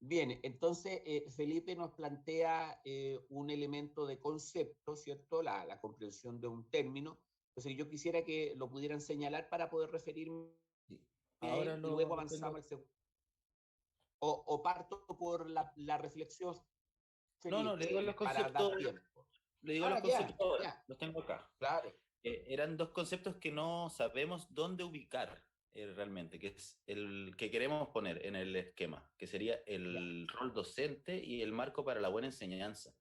Bien, entonces Felipe nos plantea un elemento de concepto, ¿cierto? La comprensión de un término. Entonces yo quisiera que lo pudieran señalar para poder referirme Sí. a Ahora él y luego lo avanzamos tengo. al segundo. O parto por la reflexión, No, no, le digo los Felipe, para conceptos, dar tiempo. le digo los Ah, conceptos ya, ahora, ya, los tengo acá. claro. Eran dos conceptos que no sabemos dónde ubicar realmente, que es el que queremos poner en el esquema, que sería Ya. el rol docente y el marco para la buena enseñanza,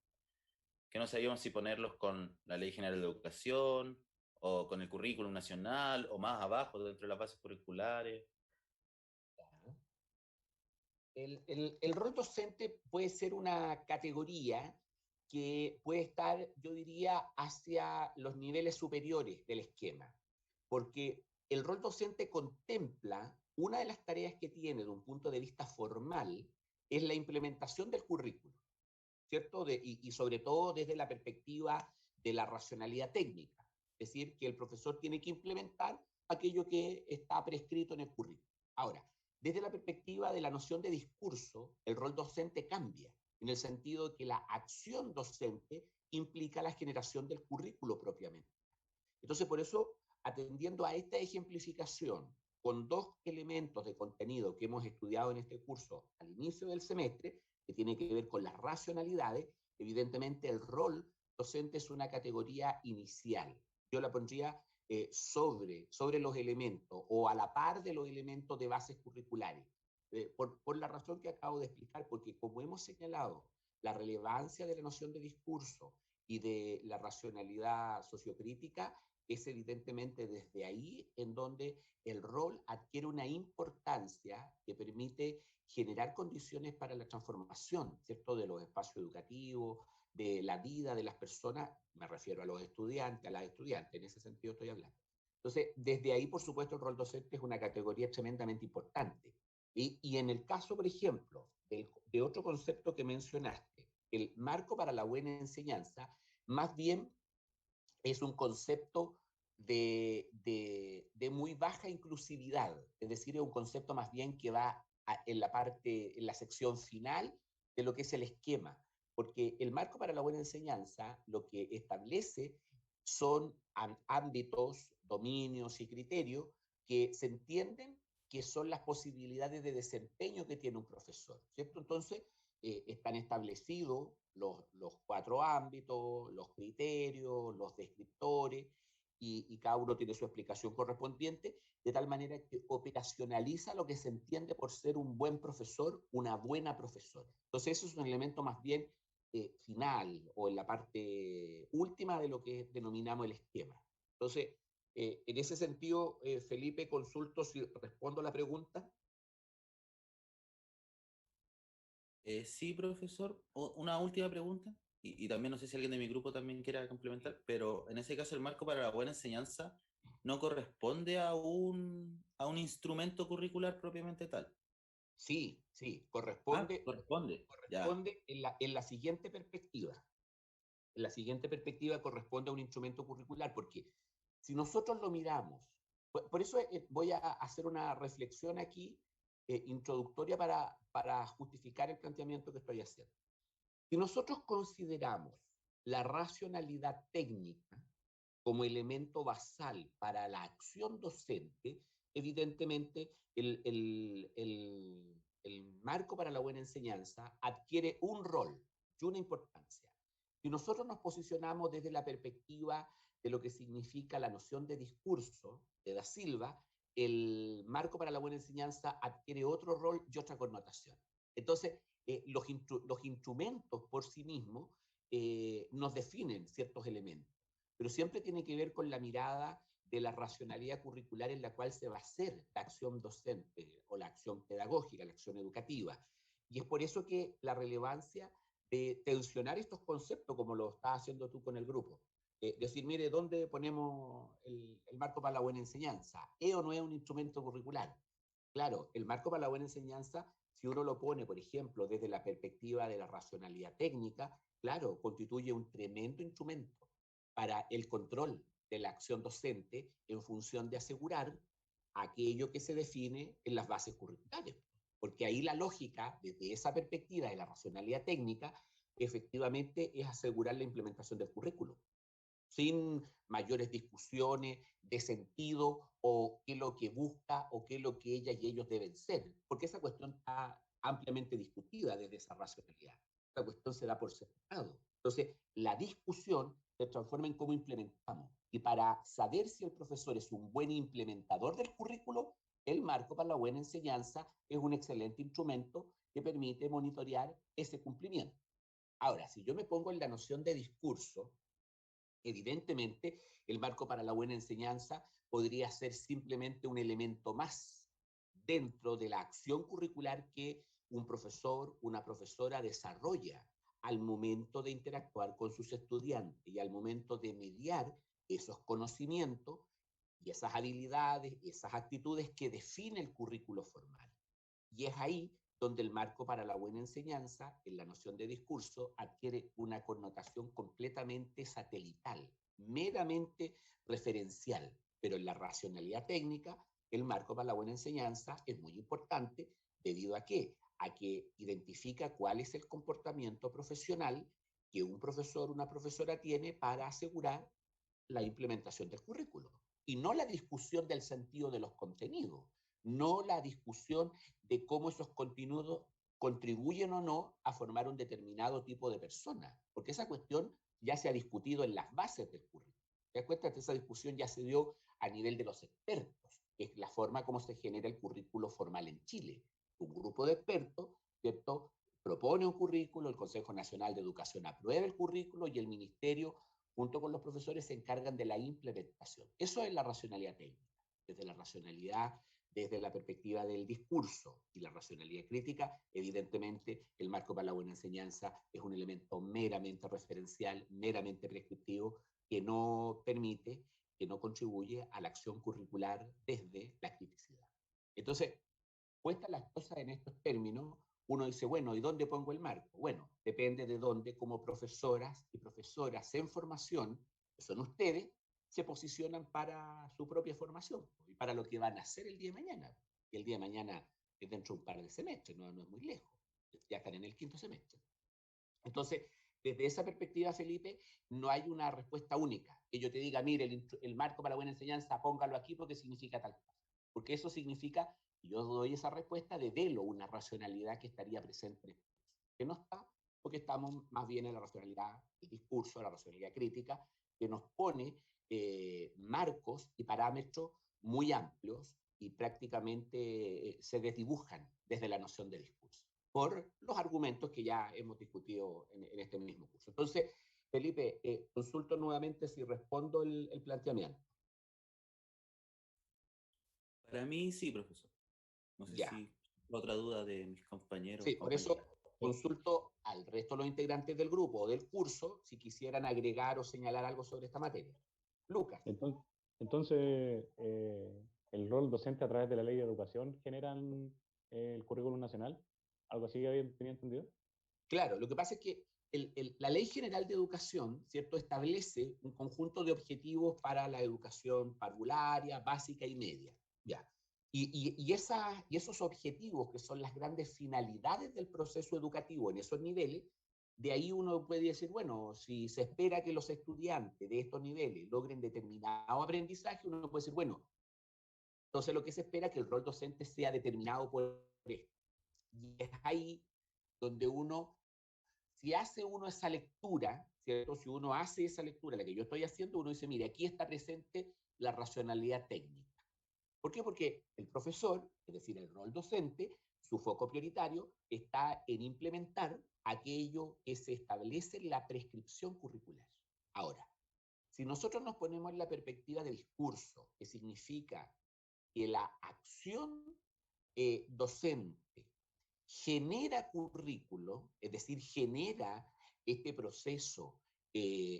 que no sabíamos si ponerlos con la Ley General de Educación o con el currículum nacional o más abajo dentro de las bases curriculares. El rol docente puede ser una categoría que puede estar, yo diría, hacia los niveles superiores del esquema, porque el rol docente contempla una de las tareas que tiene de un punto de vista formal es la implementación del currículo, ¿cierto? Y sobre todo desde la perspectiva de la racionalidad técnica, es decir, que el profesor tiene que implementar aquello que está prescrito en el currículo. Ahora, desde la perspectiva de la noción de discurso, el rol docente cambia, en el sentido de que la acción docente implica la generación del currículo propiamente. Entonces, por eso, atendiendo a esta ejemplificación con dos elementos de contenido que hemos estudiado en este curso al inicio del semestre, que tiene que ver con las racionalidades, evidentemente el rol docente es una categoría inicial. Yo la pondría sobre los elementos o a la par de los elementos de bases curriculares, por la razón que acabo de explicar, porque como hemos señalado, la relevancia de la noción de discurso y de la racionalidad sociocrítica es evidentemente desde ahí en donde el rol adquiere una importancia que permite generar condiciones para la transformación, ¿cierto?, de los espacios educativos, de la vida de las personas, me refiero a los estudiantes, a las estudiantes, en ese sentido estoy hablando. Entonces, desde ahí, por supuesto, el rol docente es una categoría tremendamente importante. Y en el caso, por ejemplo, de otro concepto que mencionaste, el marco para la buena enseñanza, más bien es un concepto de muy baja inclusividad, es decir, es un concepto más bien que va en la parte, en la sección final de lo que es el esquema, porque el marco para la buena enseñanza lo que establece son ámbitos, dominios y criterios que se entienden que son las posibilidades de desempeño que tiene un profesor, ¿cierto? Entonces, están establecidos los cuatro ámbitos, los criterios, los descriptores, y cada uno tiene su explicación correspondiente, de tal manera que operacionaliza lo que se entiende por ser un buen profesor, una buena profesora. Entonces, eso es un elemento más bien final o en la parte última de lo que denominamos el esquema. Entonces, en ese sentido, Felipe, consulto si respondo a la pregunta. Sí, profesor. Una última pregunta, y también no sé si alguien de mi grupo también quiera complementar, pero en ese caso el marco para la buena enseñanza no corresponde a un instrumento curricular propiamente tal. Sí, sí, Ah, corresponde, corresponde, ya. corresponde en la siguiente perspectiva. En la siguiente perspectiva corresponde a un instrumento curricular, porque si nosotros lo miramos, por eso voy a hacer una reflexión aquí introductoria para justificar el planteamiento que estoy haciendo. Si nosotros consideramos la racionalidad técnica como elemento basal para la acción docente, evidentemente el marco para la buena enseñanza adquiere un rol y una importancia. Si nosotros nos posicionamos desde la perspectiva de lo que significa la noción de discurso de Da Silva, el marco para la buena enseñanza adquiere otro rol y otra connotación. Entonces, los instrumentos por sí mismos nos definen ciertos elementos, pero siempre tiene que ver con la mirada de la racionalidad curricular en la cual se va a hacer la acción docente o la acción pedagógica, la acción educativa. Y es por eso que la relevancia de tensionar estos conceptos, como lo estás haciendo tú con el grupo, decir, mire, ¿dónde ponemos el marco para la buena enseñanza? ¿Es o no es un instrumento curricular? Claro, el marco para la buena enseñanza, si uno lo pone, por ejemplo, desde la perspectiva de la racionalidad técnica, claro, constituye un tremendo instrumento para el control de la acción docente en función de asegurar aquello que se define en las bases curriculares. porque ahí la lógica, desde esa perspectiva de la racionalidad técnica, efectivamente es asegurar la implementación del currículo, sin mayores discusiones de sentido o qué es lo que busca o qué es lo que ellas y ellos deben ser, porque esa cuestión está ampliamente discutida desde esa racionalidad. Esa cuestión se da por separado. Entonces, la discusión se transforma en cómo implementamos. Y para saber si el profesor es un buen implementador del currículo, el marco para la buena enseñanza es un excelente instrumento que permite monitorear ese cumplimiento. Ahora, si yo me pongo en la noción de discurso, evidentemente, el marco para la buena enseñanza podría ser simplemente un elemento más dentro de la acción curricular que un profesor, una profesora desarrolla al momento de interactuar con sus estudiantes y al momento de mediar esos conocimientos y esas habilidades y esas actitudes que define el currículo formal. Y es ahí donde el marco para la buena enseñanza, en la noción de discurso, adquiere una connotación completamente satelital, meramente referencial. Pero en la racionalidad técnica, el marco para la buena enseñanza es muy importante. ¿Debido a qué? A que identifica cuál es el comportamiento profesional que un profesor o una profesora tiene para asegurar la implementación del currículo. Y no la discusión del sentido de los contenidos, no la discusión de cómo esos contenidos contribuyen o no a formar un determinado tipo de persona, porque esa cuestión ya se ha discutido en las bases del currículo. ¿Te das cuenta que esa discusión ya se dio a nivel de los expertos, que es la forma como se genera el currículo formal en Chile? Un grupo de expertos, ¿cierto?, propone un currículo, el Consejo Nacional de Educación aprueba el currículo y el Ministerio, junto con los profesores, se encargan de la implementación. Eso es la racionalidad técnica. Desde la racionalidad, desde la perspectiva del discurso y la racionalidad crítica, evidentemente el marco para la buena enseñanza es un elemento meramente referencial, meramente prescriptivo, que no permite, que no contribuye a la acción curricular desde la criticidad. Entonces, puestas las cosas en estos términos, uno dice, bueno, ¿y dónde pongo el marco? Bueno, depende de dónde, como profesoras y profesoras en formación, que son ustedes, se posicionan para su propia formación y para lo que van a hacer el día de mañana. Y el día de mañana es dentro de un par de semestres, no es muy lejos. Ya están en el quinto semestre. Entonces, desde esa perspectiva, Felipe, no hay una respuesta única. Que yo te diga, mire, el marco para la buena enseñanza, póngalo aquí porque significa tal cosa. Porque eso significa, yo doy esa respuesta, develo una racionalidad que estaría presente, que no está, porque estamos más bien en la racionalidad, el discurso, la racionalidad crítica, que nos pone marcos y parámetros muy amplios y prácticamente se desdibujan desde la noción de discurso por los argumentos que ya hemos discutido en este mismo curso. Entonces, Felipe, consulto nuevamente si respondo el planteamiento. Para mí sí, profesor. No sé Ya. si otra duda de mis compañeros, Sí, por compañeras. eso consulto al resto de los integrantes del grupo o del curso si quisieran agregar o señalar algo sobre esta materia. Lucas. Entonces, entonces, el rol docente a través de la ley de educación generan el currículum nacional. ¿Algo así tenía entendido? Claro, lo que pasa es que la Ley General de Educación, ¿cierto?, establece un conjunto de objetivos para la educación parvularia, básica y media. Ya. Y esos objetivos, que son las grandes finalidades del proceso educativo en esos niveles, de ahí uno puede decir, bueno, si se espera que los estudiantes de estos niveles logren determinado aprendizaje, uno puede decir, bueno, entonces lo que se espera es que el rol docente sea determinado por esto. Y es ahí donde uno, si hace uno esa lectura, ¿cierto? Si uno hace esa lectura, la que yo estoy haciendo, uno dice, mire, aquí está presente la racionalidad técnica. ¿Por qué? Porque el profesor, es decir, el rol docente, su foco prioritario está en implementar aquello que se establece en la prescripción curricular. Ahora, si nosotros nos ponemos en la perspectiva de discurso, que significa que la acción docente genera currículo, es decir, genera este proceso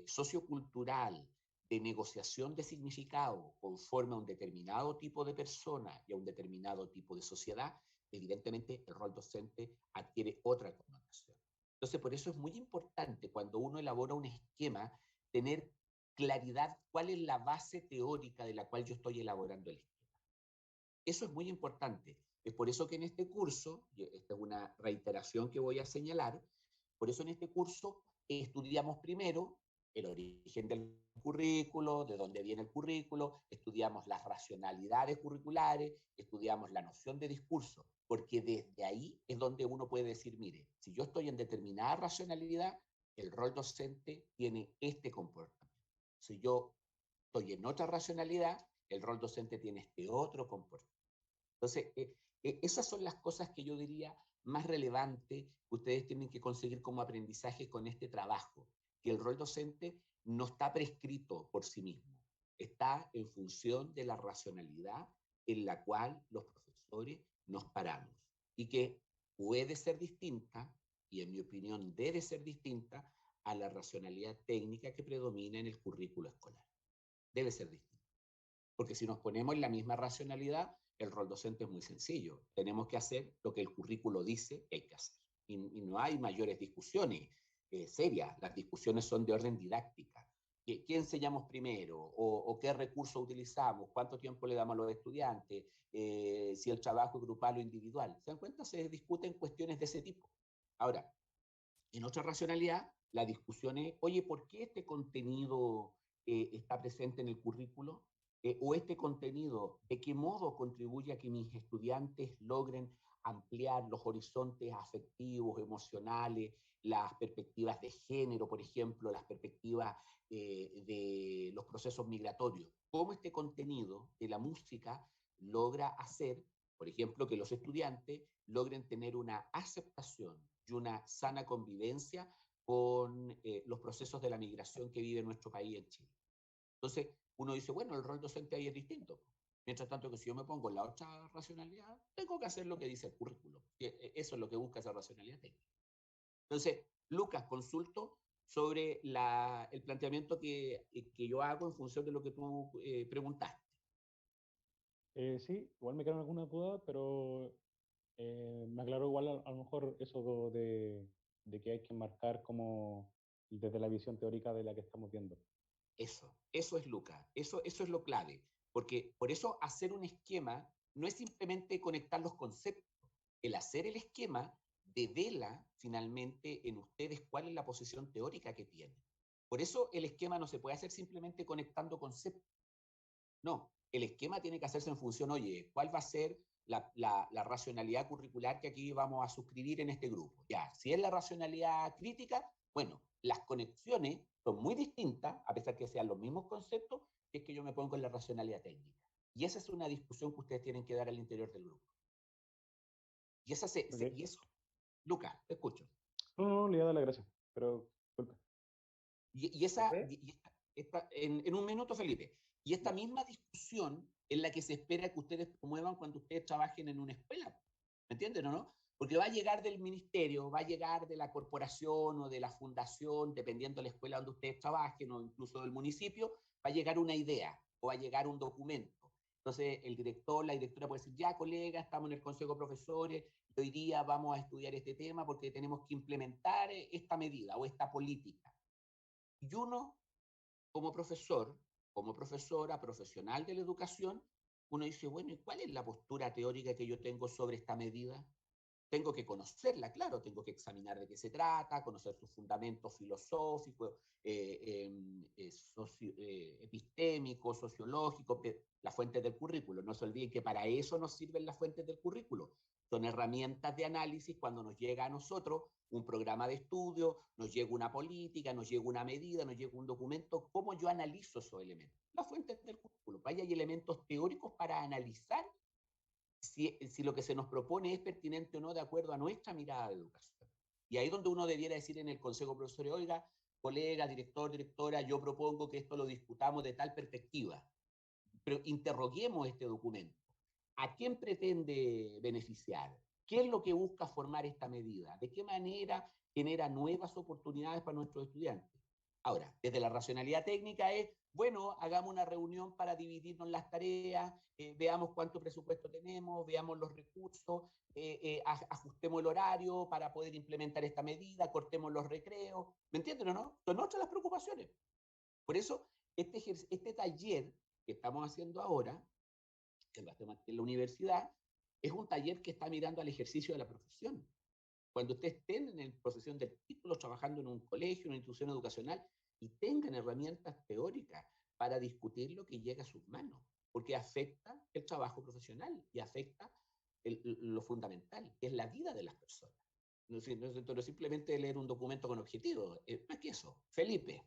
sociocultural de negociación de significado conforme a un determinado tipo de persona y a un determinado tipo de sociedad, evidentemente el rol docente adquiere otra connotación. Entonces, por eso es muy importante cuando uno elabora un esquema tener claridad cuál es la base teórica de la cual yo estoy elaborando el esquema. Eso es muy importante. Es por eso que en este curso, y esta es una reiteración que voy a señalar, por eso en este curso estudiamos primero el origen del currículo, de dónde viene el currículo, estudiamos las racionalidades curriculares, estudiamos la noción de discurso, porque desde ahí es donde uno puede decir, mire, si yo estoy en determinada racionalidad, el rol docente tiene este comportamiento. Si yo estoy en otra racionalidad, el rol docente tiene este otro comportamiento. Entonces, esas son las cosas que yo diría más relevantes que ustedes tienen que conseguir como aprendizaje con este trabajo, que el rol docente no está prescrito por sí mismo, está en función de la racionalidad en la cual los profesores nos paramos y que puede ser distinta, y en mi opinión debe ser distinta, a la racionalidad técnica que predomina en el currículo escolar. Debe ser distinta. Porque si nos ponemos en la misma racionalidad, el rol docente es muy sencillo. Tenemos que hacer lo que el currículo dice que hay que hacer. Y no hay mayores discusiones serias. Las discusiones son de orden didáctica. ¿Qué enseñamos primero? ¿O qué recursos utilizamos? ¿Cuánto tiempo le damos a los estudiantes? Si el trabajo es grupal o individual. ¿Se dan cuenta? Se discuten cuestiones de ese tipo. Ahora, en otra racionalidad, la discusión es, oye, ¿por qué este contenido está presente en el currículo? ¿O este contenido, de qué modo contribuye a que mis estudiantes logren ampliar los horizontes afectivos, emocionales, las perspectivas de género, por ejemplo, las perspectivas de los procesos migratorios? ¿Cómo este contenido de la música logra hacer, por ejemplo, que los estudiantes logren tener una aceptación y una sana convivencia con los procesos de la migración que vive nuestro país en Chile? Entonces, uno dice, bueno, el rol docente ahí es distinto. Mientras tanto que si yo me pongo en la otra racionalidad, tengo que hacer lo que dice el currículo. Eso es lo que busca esa racionalidad técnica. Entonces, Lucas, consulto sobre el planteamiento que yo hago en función de lo que tú preguntaste. Sí, igual me quedan algunas dudas, pero me aclaró igual a lo mejor eso de que hay que marcar como desde la visión teórica de la que estamos viendo. Eso es Lucas, eso es lo clave, porque por eso hacer un esquema no es simplemente conectar los conceptos, el hacer el esquema devela finalmente en ustedes cuál es la posición teórica que tienen. Por eso el esquema no se puede hacer simplemente conectando conceptos, no, el esquema tiene que hacerse en función, oye, ¿cuál va a ser la racionalidad curricular que aquí vamos a suscribir en este grupo? Ya, si es la racionalidad crítica, bueno, las conexiones son muy distintas, a pesar que sean los mismos conceptos, que es que yo me pongo en la racionalidad técnica. Y esa es una discusión que ustedes tienen que dar al interior del grupo. Y, Okay. y eso, Lucas, te escucho. No, le voy a dar la gracia, pero disculpe. Y esa, en un minuto, Felipe, y esta misma discusión es la que se espera que ustedes promuevan cuando ustedes trabajen en una escuela. ¿Me entienden o no? Porque va a llegar del ministerio, va a llegar de la corporación o de la fundación, dependiendo de la escuela donde ustedes trabajen o incluso del municipio, va a llegar una idea o va a llegar un documento. Entonces el director, la directora puede decir, ya colega, estamos en el consejo de profesores, y hoy día vamos a estudiar este tema porque tenemos que implementar esta medida o esta política. Y uno, como profesor, como profesora, profesional de la educación, uno dice, bueno, ¿y cuál es la postura teórica que yo tengo sobre esta medida? Tengo que conocerla, claro, tengo que examinar de qué se trata, conocer sus fundamentos filosóficos, epistémicos, sociológicos, las fuentes del currículo. No se olviden que para eso nos sirven las fuentes del currículo. Son herramientas de análisis cuando nos llega a nosotros un programa de estudio, nos llega una política, nos llega una medida, nos llega un documento. ¿Cómo yo analizo esos elementos? Las fuentes del currículo. Vaya, hay elementos teóricos para analizar si lo que se nos propone es pertinente o no de acuerdo a nuestra mirada de educación. Y ahí es donde uno debiera decir en el consejo de profesores, oiga, colega, director, directora, yo propongo que esto lo discutamos de tal perspectiva, pero interroguemos este documento. ¿A quién pretende beneficiar? ¿Qué es lo que busca formar esta medida? ¿De qué manera genera nuevas oportunidades para nuestros estudiantes? Ahora, desde la racionalidad técnica es, bueno, hagamos una reunión para dividirnos las tareas, veamos cuánto presupuesto tenemos, veamos los recursos, ajustemos el horario para poder implementar esta medida, cortemos los recreos, ¿me entienden o no? Son otras las preocupaciones. Por eso, este taller que estamos haciendo ahora, que lo hacemos aquí en la universidad, es un taller que está mirando al ejercicio de la profesión. Cuando ustedes estén en posesión del título, trabajando en un colegio, en una institución educacional, y tengan herramientas teóricas para discutir lo que llega a sus manos, porque afecta el trabajo profesional y afecta lo fundamental, que es la vida de las personas. No es simplemente leer un documento con objetivos, más que eso. Felipe.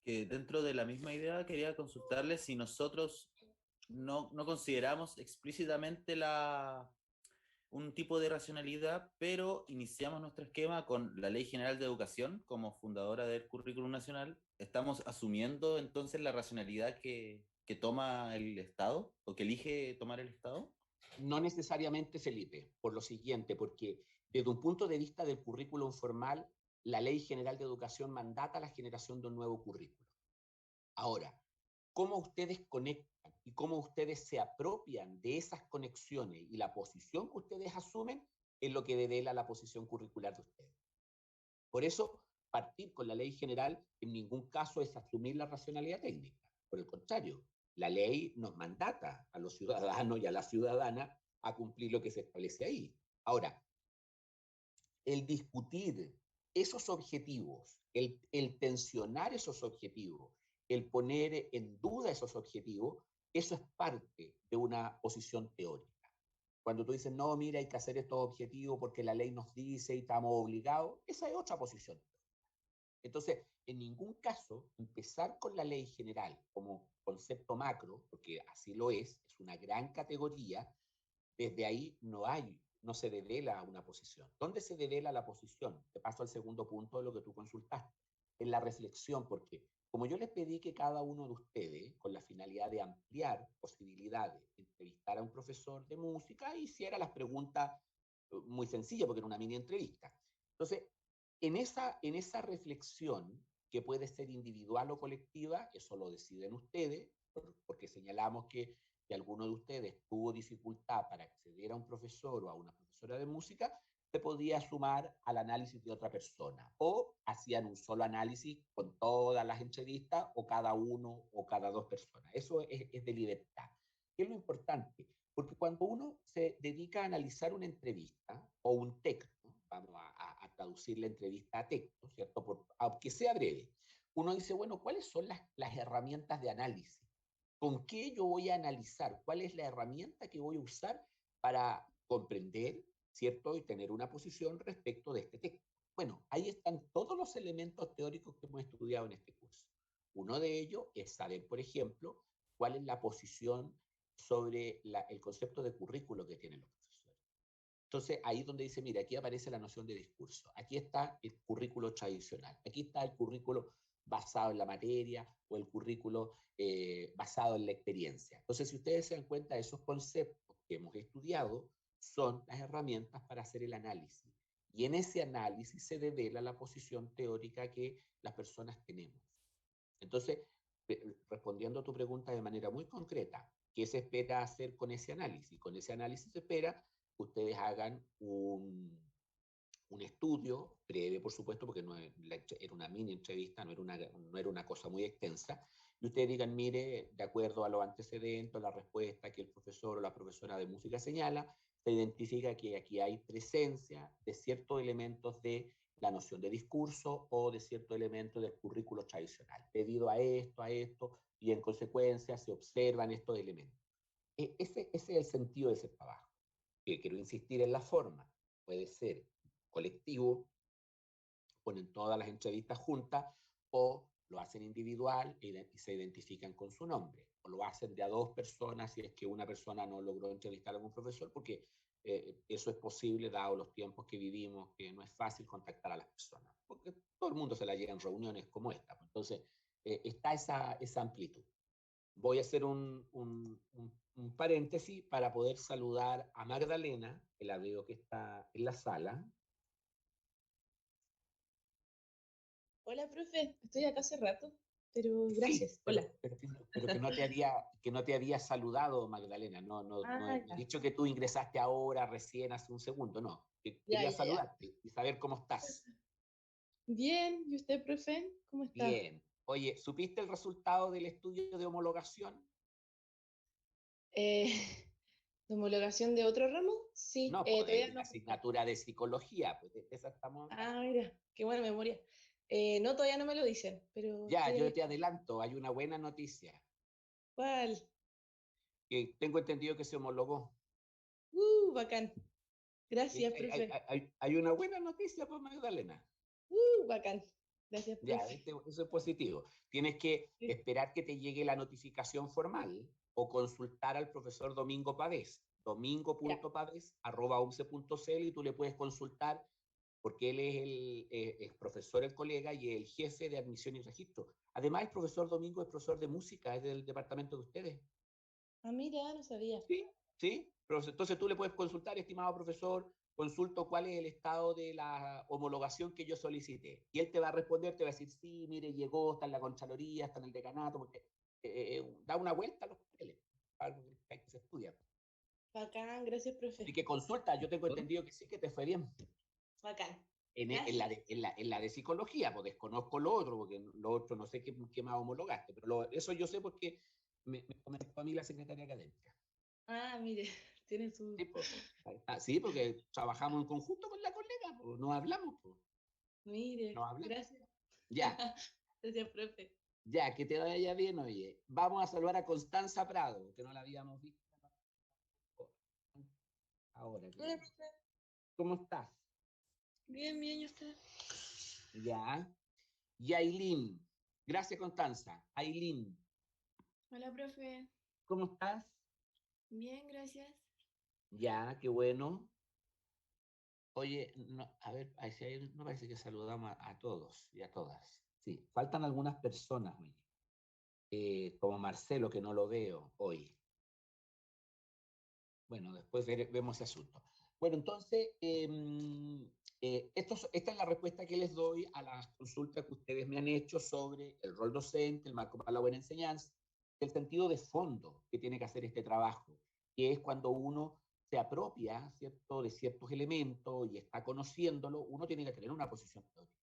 Que dentro de la misma idea quería consultarle si nosotros no consideramos explícitamente un tipo de racionalidad, pero iniciamos nuestro esquema con la Ley General de Educación como fundadora del Currículum Nacional. ¿Estamos asumiendo entonces la racionalidad que toma el Estado o que elige tomar el Estado? No necesariamente, Felipe, por lo siguiente, porque desde un punto de vista del currículum formal, la Ley General de Educación mandata la generación de un nuevo currículo. Ahora, cómo ustedes conectan y cómo ustedes se apropian de esas conexiones y la posición que ustedes asumen es lo que devela la posición curricular de ustedes. Por eso, partir con la ley general en ningún caso es asumir la racionalidad técnica. Por el contrario, la ley nos mandata a los ciudadanos y a la ciudadana a cumplir lo que se establece ahí. Ahora, el discutir esos objetivos, el tensionar esos objetivos, el poner en duda esos objetivos, eso es parte de una posición teórica. Cuando tú dices, no, mira, hay que hacer estos objetivos porque la ley nos dice y estamos obligados, esa es otra posición. Entonces, en ningún caso, empezar con la ley general como concepto macro, porque así lo es una gran categoría, desde ahí no se devela una posición. ¿Dónde se devela la posición? Te paso al segundo punto de lo que tú consultaste, en la reflexión, porque como yo les pedí que cada uno de ustedes, con la finalidad de ampliar posibilidades, entrevistar a un profesor de música, hiciera las preguntas muy sencillas, porque era una mini entrevista. Entonces, en esa reflexión, que puede ser individual o colectiva, eso lo deciden ustedes, porque señalamos que alguno de ustedes tuvo dificultad para acceder a un profesor o a una profesora de música, se podía sumar al análisis de otra persona. O hacían un solo análisis con todas las entrevistas, o cada uno o cada dos personas. Eso es de libertad. ¿Qué es lo importante? Porque cuando uno se dedica a analizar una entrevista o un texto, vamos a traducir la entrevista a texto, ¿cierto? Aunque sea breve, uno dice, bueno, ¿cuáles son las herramientas de análisis? ¿Con qué yo voy a analizar? ¿Cuál es la herramienta que voy a usar para comprender, ¿cierto? Y tener una posición respecto de este texto. Bueno, ahí están todos los elementos teóricos que hemos estudiado en este curso. Uno de ellos es saber, por ejemplo, cuál es la posición sobre el concepto de currículo que tienen los profesores. Entonces, ahí es donde dice, mira, aquí aparece la noción de discurso. Aquí está el currículo tradicional. Aquí está el currículo basado en la materia o el currículo basado en la experiencia. Entonces, si ustedes se dan cuenta, esos conceptos que hemos estudiado son las herramientas para hacer el análisis. Y en ese análisis se devela la posición teórica que las personas tenemos. Entonces, respondiendo a tu pregunta de manera muy concreta, ¿qué se espera hacer con ese análisis? Con ese análisis se espera que ustedes hagan un estudio breve, por supuesto, porque era una mini entrevista, no era una cosa muy extensa, y ustedes digan, mire, de acuerdo a los antecedentes, la respuesta que el profesor o la profesora de música señala, se identifica que aquí hay presencia de ciertos elementos de la noción de discurso o de ciertos elementos del currículo tradicional, debido a esto, y en consecuencia se observan estos elementos. Ese es el sentido de ese trabajo. Quiero insistir en la forma. Puede ser colectivo, ponen todas las entrevistas juntas, o lo hacen individual y se identifican con su nombre, o lo hacen de a dos personas si es que una persona no logró entrevistar a algún profesor, porque eso es posible dado los tiempos que vivimos, que no es fácil contactar a las personas, porque todo el mundo se la llega en reuniones como esta. Entonces, está esa amplitud. Voy a hacer un paréntesis para poder saludar a Magdalena, que la veo que está en la sala. Hola, profe, estoy acá hace rato, pero gracias. Sí, Hola. pero que no te había saludado, Magdalena. No he Ya. dicho que tú ingresaste ahora, recién, hace un segundo. No, quería Ya. saludarte y saber cómo estás. Bien, ¿y usted, profe? ¿Cómo está? Bien. Oye, ¿supiste el resultado del estudio de homologación? Eh, ¿De homologación de otro ramo? Sí, No, pues todavía de la no. asignatura de psicología, pues de esa estamos hablando. Ah, mira, qué buena memoria. No, todavía no me lo dicen, pero Ya, yo estoy... te adelanto, hay una buena noticia, ¿Cuál? que tengo entendido que se homologó. Bacán. Y Gracias, profe. hay una buena noticia, pues, Magdalena. Bacán. Gracias, Ya, profe. eso es positivo. Tienes que Sí. esperar que te llegue la notificación formal o consultar al profesor Domingo Pavés, Ya. domingo.pavés@umce.cl, y tú le puedes consultar porque él es el profesor, el colega y el jefe de admisión y registro. Además, el profesor Domingo es profesor de música, es del departamento de ustedes. Ah, mira, no sabía. Sí, sí. Entonces tú le puedes consultar, estimado profesor, consulto cuál es el estado de la homologación que yo solicité. Y él te va a responder, te va a decir, sí, mire, llegó, está en la Contraloría, está en el decanato, porque da una vuelta a los papeles, algo que se estudia. Bacán, gracias, Así profe. que consulta, yo tengo entendido que sí, que te fue bien. Bacán. En Gracias. la de psicología, pues desconozco lo otro, porque lo otro no sé qué más homologaste, pero eso yo sé porque me comentó a mí la secretaria académica. Ah, mire, tiene su... Sí, pues, sí, porque trabajamos en conjunto con la colega, pues, nos hablamos, pues, Mire, nos hablamos. gracias. Ya, Gracias, profe. ya, que te vaya bien, oye. Vamos a saludar a Constanza Prado, que no la habíamos visto ahora. Hola, profe. ¿Cómo estás? Bien, bien, ¿y usted? Ya. Y Ailín. Gracias, Constanza. Ailín, Hola, profe. ¿cómo estás? Bien, gracias. Ya, qué bueno. Oye, no, a ver, ahí no parece que saludamos a todos y a todas. Sí, faltan algunas personas hoy, como Marcelo, que no lo veo hoy. Bueno, después vemos ese asunto. Bueno, entonces, esta es la respuesta que les doy a las consultas que ustedes me han hecho sobre el rol docente, el marco para la buena enseñanza, el sentido de fondo que tiene que hacer este trabajo, que es cuando uno se apropia, ¿cierto?, de ciertos elementos y está conociéndolo, uno tiene que tener una posición teórica.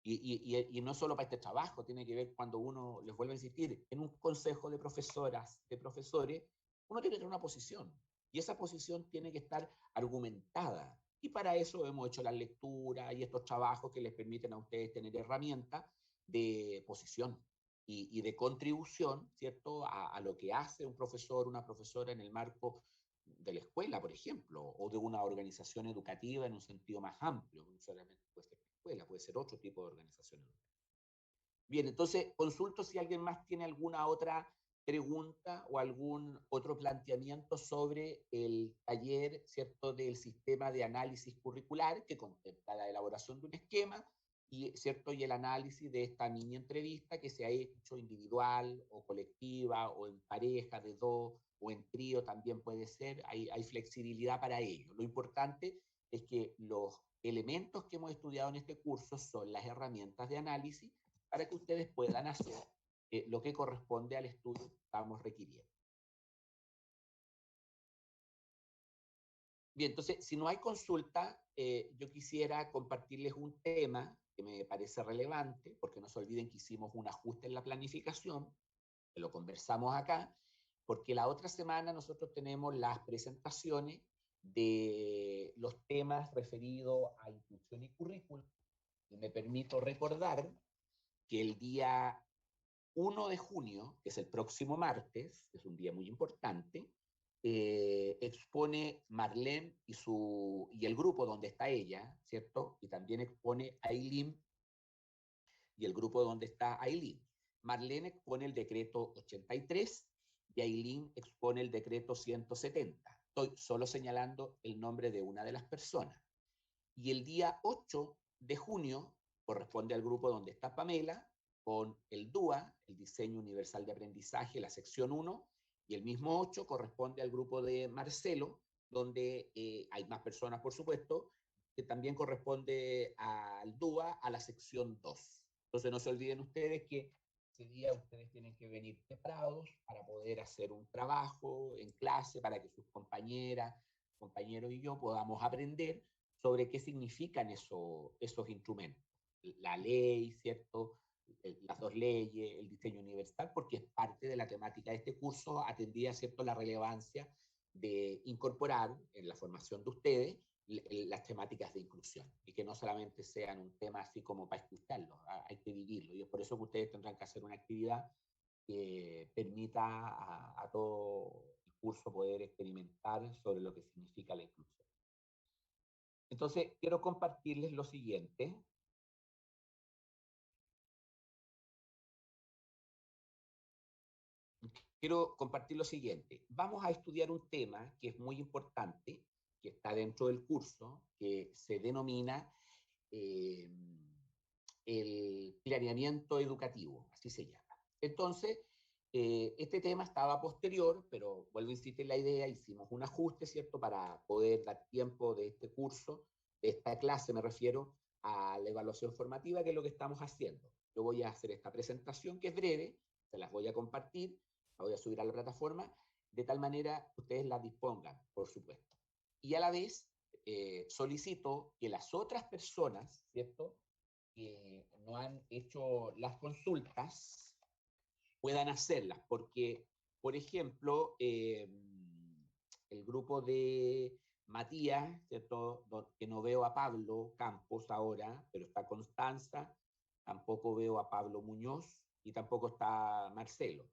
Y no solo para este trabajo, tiene que ver cuando uno, les vuelvo a insistir, en un consejo de profesoras, de profesores, uno tiene que tener una posición. Y esa posición tiene que estar argumentada. Y para eso hemos hecho las lecturas y estos trabajos que les permiten a ustedes tener herramientas de posición y de contribución, ¿cierto?, a lo que hace un profesor, una profesora en el marco de la escuela, por ejemplo, o de una organización educativa en un sentido más amplio, no solamente puede ser escuela, puede ser otro tipo de organización educativa. Bien, entonces consulto si alguien más tiene alguna otra pregunta o algún otro planteamiento sobre el taller, ¿cierto?, del sistema de análisis curricular que contempla la elaboración de un esquema y, ¿cierto?, y el análisis de esta mini entrevista que se ha hecho individual o colectiva o en pareja de dos o en trío también puede ser, hay flexibilidad para ello. Lo importante es que los elementos que hemos estudiado en este curso son las herramientas de análisis para que ustedes puedan hacer lo que corresponde al estudio que estamos requiriendo. Bien, entonces, si no hay consulta, yo quisiera compartirles un tema que me parece relevante, porque no se olviden que hicimos un ajuste en la planificación, que lo conversamos acá, porque la otra semana nosotros tenemos las presentaciones de los temas referidos a inclusión y currículum, y me permito recordar que el día 1 de junio, que es el próximo martes, es un día muy importante, expone Marlene y el grupo donde está ella, ¿cierto? Y también expone Aileen y el grupo donde está Aileen. Marlene expone el decreto 83 y Aileen expone el decreto 170. Estoy solo señalando el nombre de una de las personas. Y el día 8 de junio corresponde al grupo donde está Pamela, con el DUA, el Diseño Universal de Aprendizaje, la sección 1, y el mismo 8 corresponde al grupo de Marcelo, donde hay más personas, por supuesto, que también corresponde al DUA, a la sección 2. Entonces no se olviden ustedes que ese día ustedes tienen que venir preparados para poder hacer un trabajo en clase, para que sus compañeras, compañeros y yo podamos aprender sobre qué significan esos instrumentos. La ley, ¿cierto? Las dos leyes, el diseño universal, porque es parte de la temática de este curso, atendía, ¿cierto?, la relevancia de incorporar en la formación de ustedes las temáticas de inclusión y que no solamente sean un tema así como para escucharlo, hay que vivirlo y es por eso que ustedes tendrán que hacer una actividad que permita a todo el curso poder experimentar sobre lo que significa la inclusión. Entonces, quiero compartirles lo siguiente. Quiero compartir lo siguiente. Vamos a estudiar un tema que es muy importante, que está dentro del curso, que se denomina el planeamiento educativo, así se llama. Entonces, este tema estaba posterior, pero vuelvo a insistir en la idea, hicimos un ajuste, ¿cierto?, para poder dar tiempo de este curso, de esta clase me refiero, a la evaluación formativa, que es lo que estamos haciendo. Yo voy a hacer esta presentación, que es breve, se las voy a compartir, la voy a subir a la plataforma, de tal manera que ustedes la dispongan, por supuesto. Y a la vez, solicito que las otras personas, ¿cierto?, que no han hecho las consultas, puedan hacerlas, porque, por ejemplo, el grupo de Matías, ¿cierto?, que no veo a Pablo Campos ahora, pero está Constanza, tampoco veo a Pablo Muñoz y tampoco está Marcelo.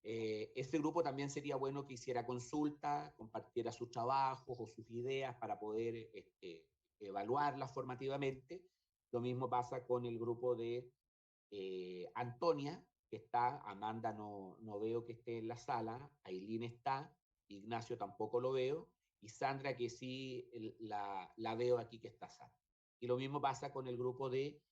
Este grupo también sería bueno que hiciera consulta, compartiera sus trabajos o sus ideas para poder evaluarlas formativamente. Lo mismo pasa con el grupo de Antonia, que está, Amanda no veo que esté en la sala, Aileen está, Ignacio tampoco lo veo, y Sandra que sí la veo aquí que está sana. Y lo mismo pasa con el grupo de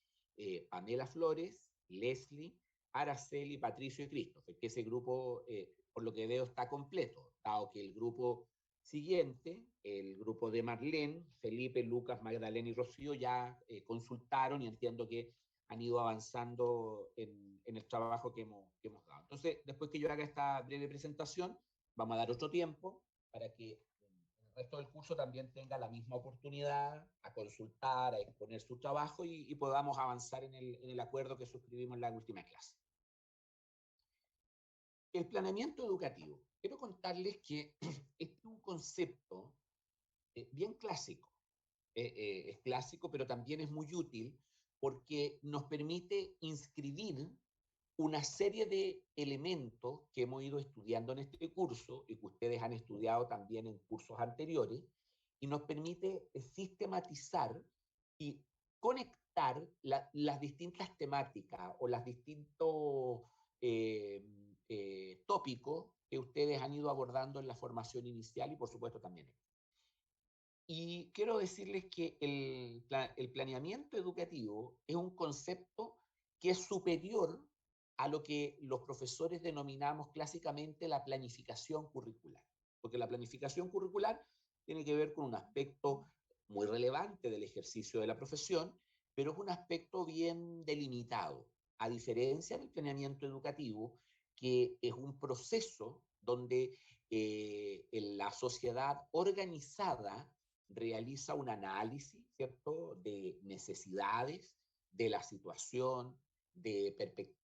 Pamela Flores, Leslie, Araceli, Patricio y Christopher, que ese grupo, por lo que veo, está completo, dado que el grupo siguiente, el grupo de Marlene, Felipe, Lucas, Magdalena y Rocío ya consultaron y entiendo que han ido avanzando en el trabajo que hemos dado. Entonces, después que yo haga esta breve presentación, vamos a dar otro tiempo para que el resto del curso también tenga la misma oportunidad a consultar, a exponer su trabajo y podamos avanzar en el acuerdo que suscribimos en la última clase. El planeamiento educativo. Quiero contarles que este es un concepto bien clásico. Es clásico, pero también es muy útil porque nos permite inscribir una serie de elementos que hemos ido estudiando en este curso y que ustedes han estudiado también en cursos anteriores, y nos permite sistematizar y conectar las distintas temáticas o los distintos tópicos que ustedes han ido abordando en la formación inicial y por supuesto también. Y quiero decirles que el planeamiento educativo es un concepto que es superior a lo que los profesores denominamos clásicamente la planificación curricular. Porque la planificación curricular tiene que ver con un aspecto muy relevante del ejercicio de la profesión, pero es un aspecto bien delimitado, a diferencia del planeamiento educativo, que es un proceso donde la sociedad organizada realiza un análisis, ¿cierto?, de necesidades, de la situación,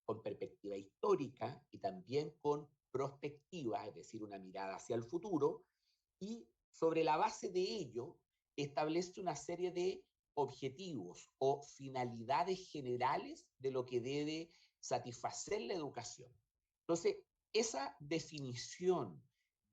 con perspectiva histórica y también con prospectiva, es decir, una mirada hacia el futuro, y sobre la base de ello establece una serie de objetivos o finalidades generales de lo que debe satisfacer la educación. Entonces, esa definición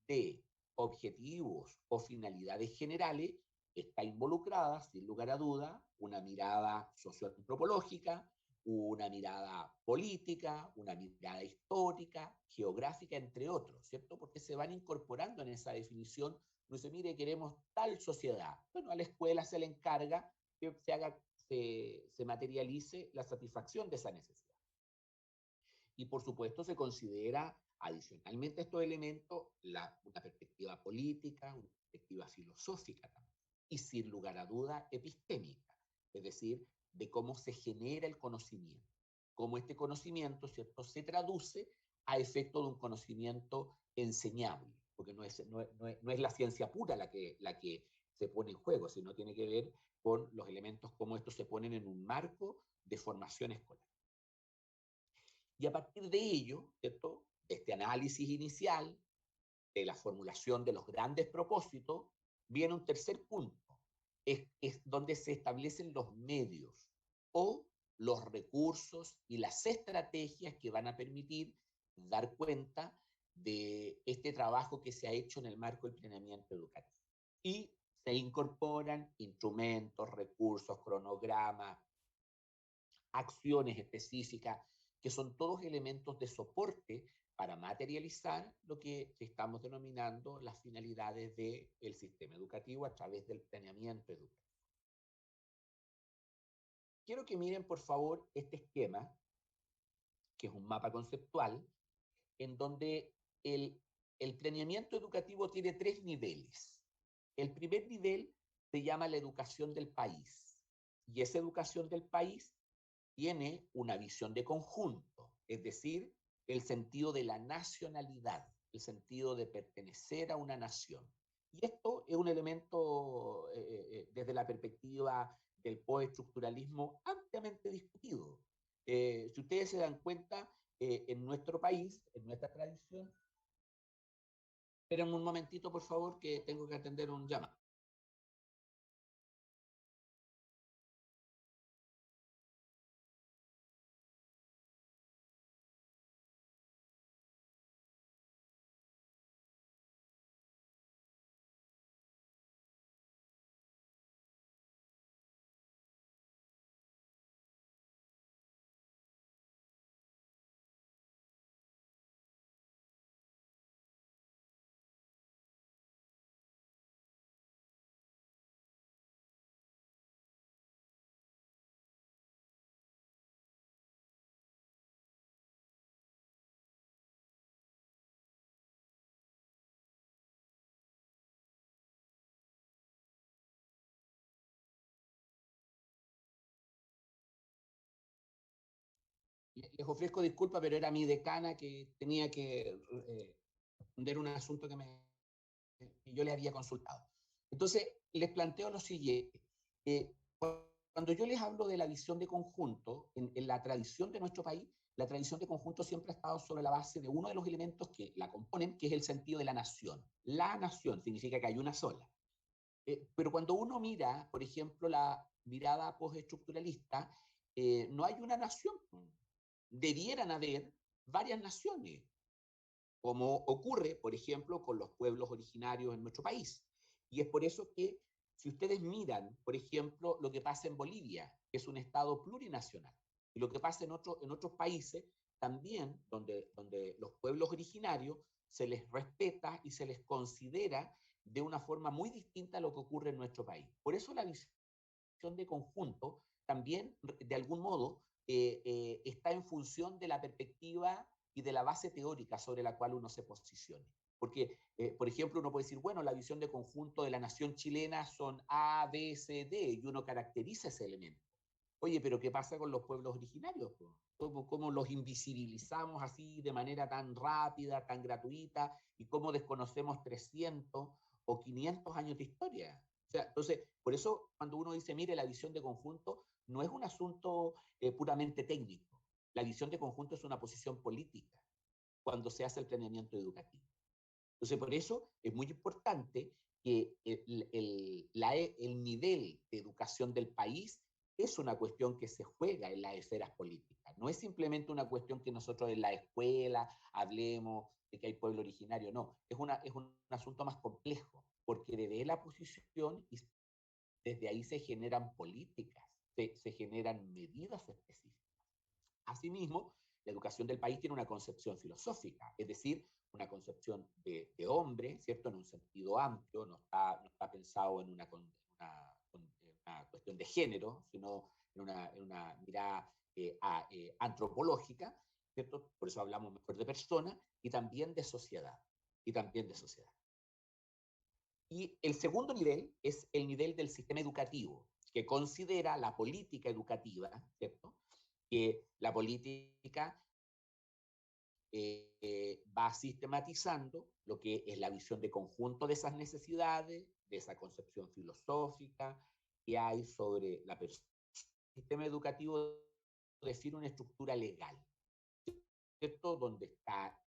de objetivos o finalidades generales está involucrada, sin lugar a duda, una mirada socioantropológica, una mirada política, una mirada histórica, geográfica, entre otros, ¿cierto? Porque se van incorporando en esa definición. No se mire, queremos tal sociedad. Bueno, a la escuela se le encarga que se materialice la satisfacción de esa necesidad. Y por supuesto se considera adicionalmente a estos elementos una perspectiva política, una perspectiva filosófica también, y sin lugar a duda epistémica, es decir, de cómo se genera el conocimiento, cómo este conocimiento, ¿cierto?, se traduce a efecto de un conocimiento enseñable, porque no es la ciencia pura la que se pone en juego, sino tiene que ver con los elementos como estos se ponen en un marco de formación escolar. Y a partir de ello, ¿cierto?, de este análisis inicial, de la formulación de los grandes propósitos, viene un tercer punto, es donde se establecen los medios o los recursos y las estrategias que van a permitir dar cuenta de este trabajo que se ha hecho en el marco del planeamiento educativo. Y se incorporan instrumentos, recursos, cronogramas, acciones específicas, que son todos elementos de soporte para materializar lo que estamos denominando las finalidades del sistema educativo a través del planeamiento educativo. Quiero que miren, por favor, este esquema, que es un mapa conceptual, en donde el planeamiento educativo tiene 3 niveles. El primer nivel se llama la educación del país, y esa educación del país tiene una visión de conjunto, es decir, el sentido de la nacionalidad, el sentido de pertenecer a una nación. Y esto es un elemento, desde la perspectiva del postestructuralismo, ampliamente discutido. Si ustedes se dan cuenta, en nuestro país, en nuestra tradición, esperen un momentito, por favor, que tengo que atender un llamado. Les ofrezco disculpas, pero era mi decana que tenía que responder un asunto que yo le había consultado. Entonces, les planteo lo siguiente. Cuando yo les hablo de la visión de conjunto, en la tradición de nuestro país, la tradición de conjunto siempre ha estado sobre la base de uno de los elementos que la componen, que es el sentido de la nación. La nación significa que hay una sola. Pero cuando uno mira, por ejemplo, la mirada postestructuralista, no hay una nación. Debieran haber varias naciones, como ocurre, por ejemplo, con los pueblos originarios en nuestro país. Y es por eso que, si ustedes miran, por ejemplo, lo que pasa en Bolivia, que es un estado plurinacional, y lo que pasa en otros países, también donde los pueblos originarios se les respeta y se les considera de una forma muy distinta a lo que ocurre en nuestro país. Por eso la visión de conjunto también, de algún modo, está en función de la perspectiva y de la base teórica sobre la cual uno se posicione. Porque, por ejemplo, uno puede decir, bueno, la visión de conjunto de la nación chilena son A, B, C, D, y uno caracteriza ese elemento. Oye, pero ¿qué pasa con los pueblos originarios? ¿Cómo los invisibilizamos así de manera tan rápida, tan gratuita? ¿Y cómo desconocemos 300 o 500 años de historia? O sea, entonces, por eso cuando uno dice, mire, la visión de conjunto no es un asunto puramente técnico. La visión de conjunto es una posición política cuando se hace el planeamiento educativo. Entonces, por eso es muy importante que el nivel de educación del país es una cuestión que se juega en las esferas políticas. No es simplemente una cuestión que nosotros en la escuela hablemos de que hay pueblo originario, no. Es un asunto más complejo, porque desde la posición y desde ahí se generan políticas, se generan medidas específicas. Asimismo, la educación del país tiene una concepción filosófica, es decir, una concepción de hombre, ¿cierto? En un sentido amplio, no está pensado en una cuestión de género, sino en una mirada antropológica, ¿cierto? Por eso hablamos mejor de persona y también de sociedad, y también de sociedad. Y el segundo nivel es el nivel del sistema educativo, que considera la política educativa, ¿cierto? Que la política va sistematizando lo que es la visión de conjunto de esas necesidades, de esa concepción filosófica que hay sobre la persona. El sistema educativo define una estructura legal, ¿cierto? Donde está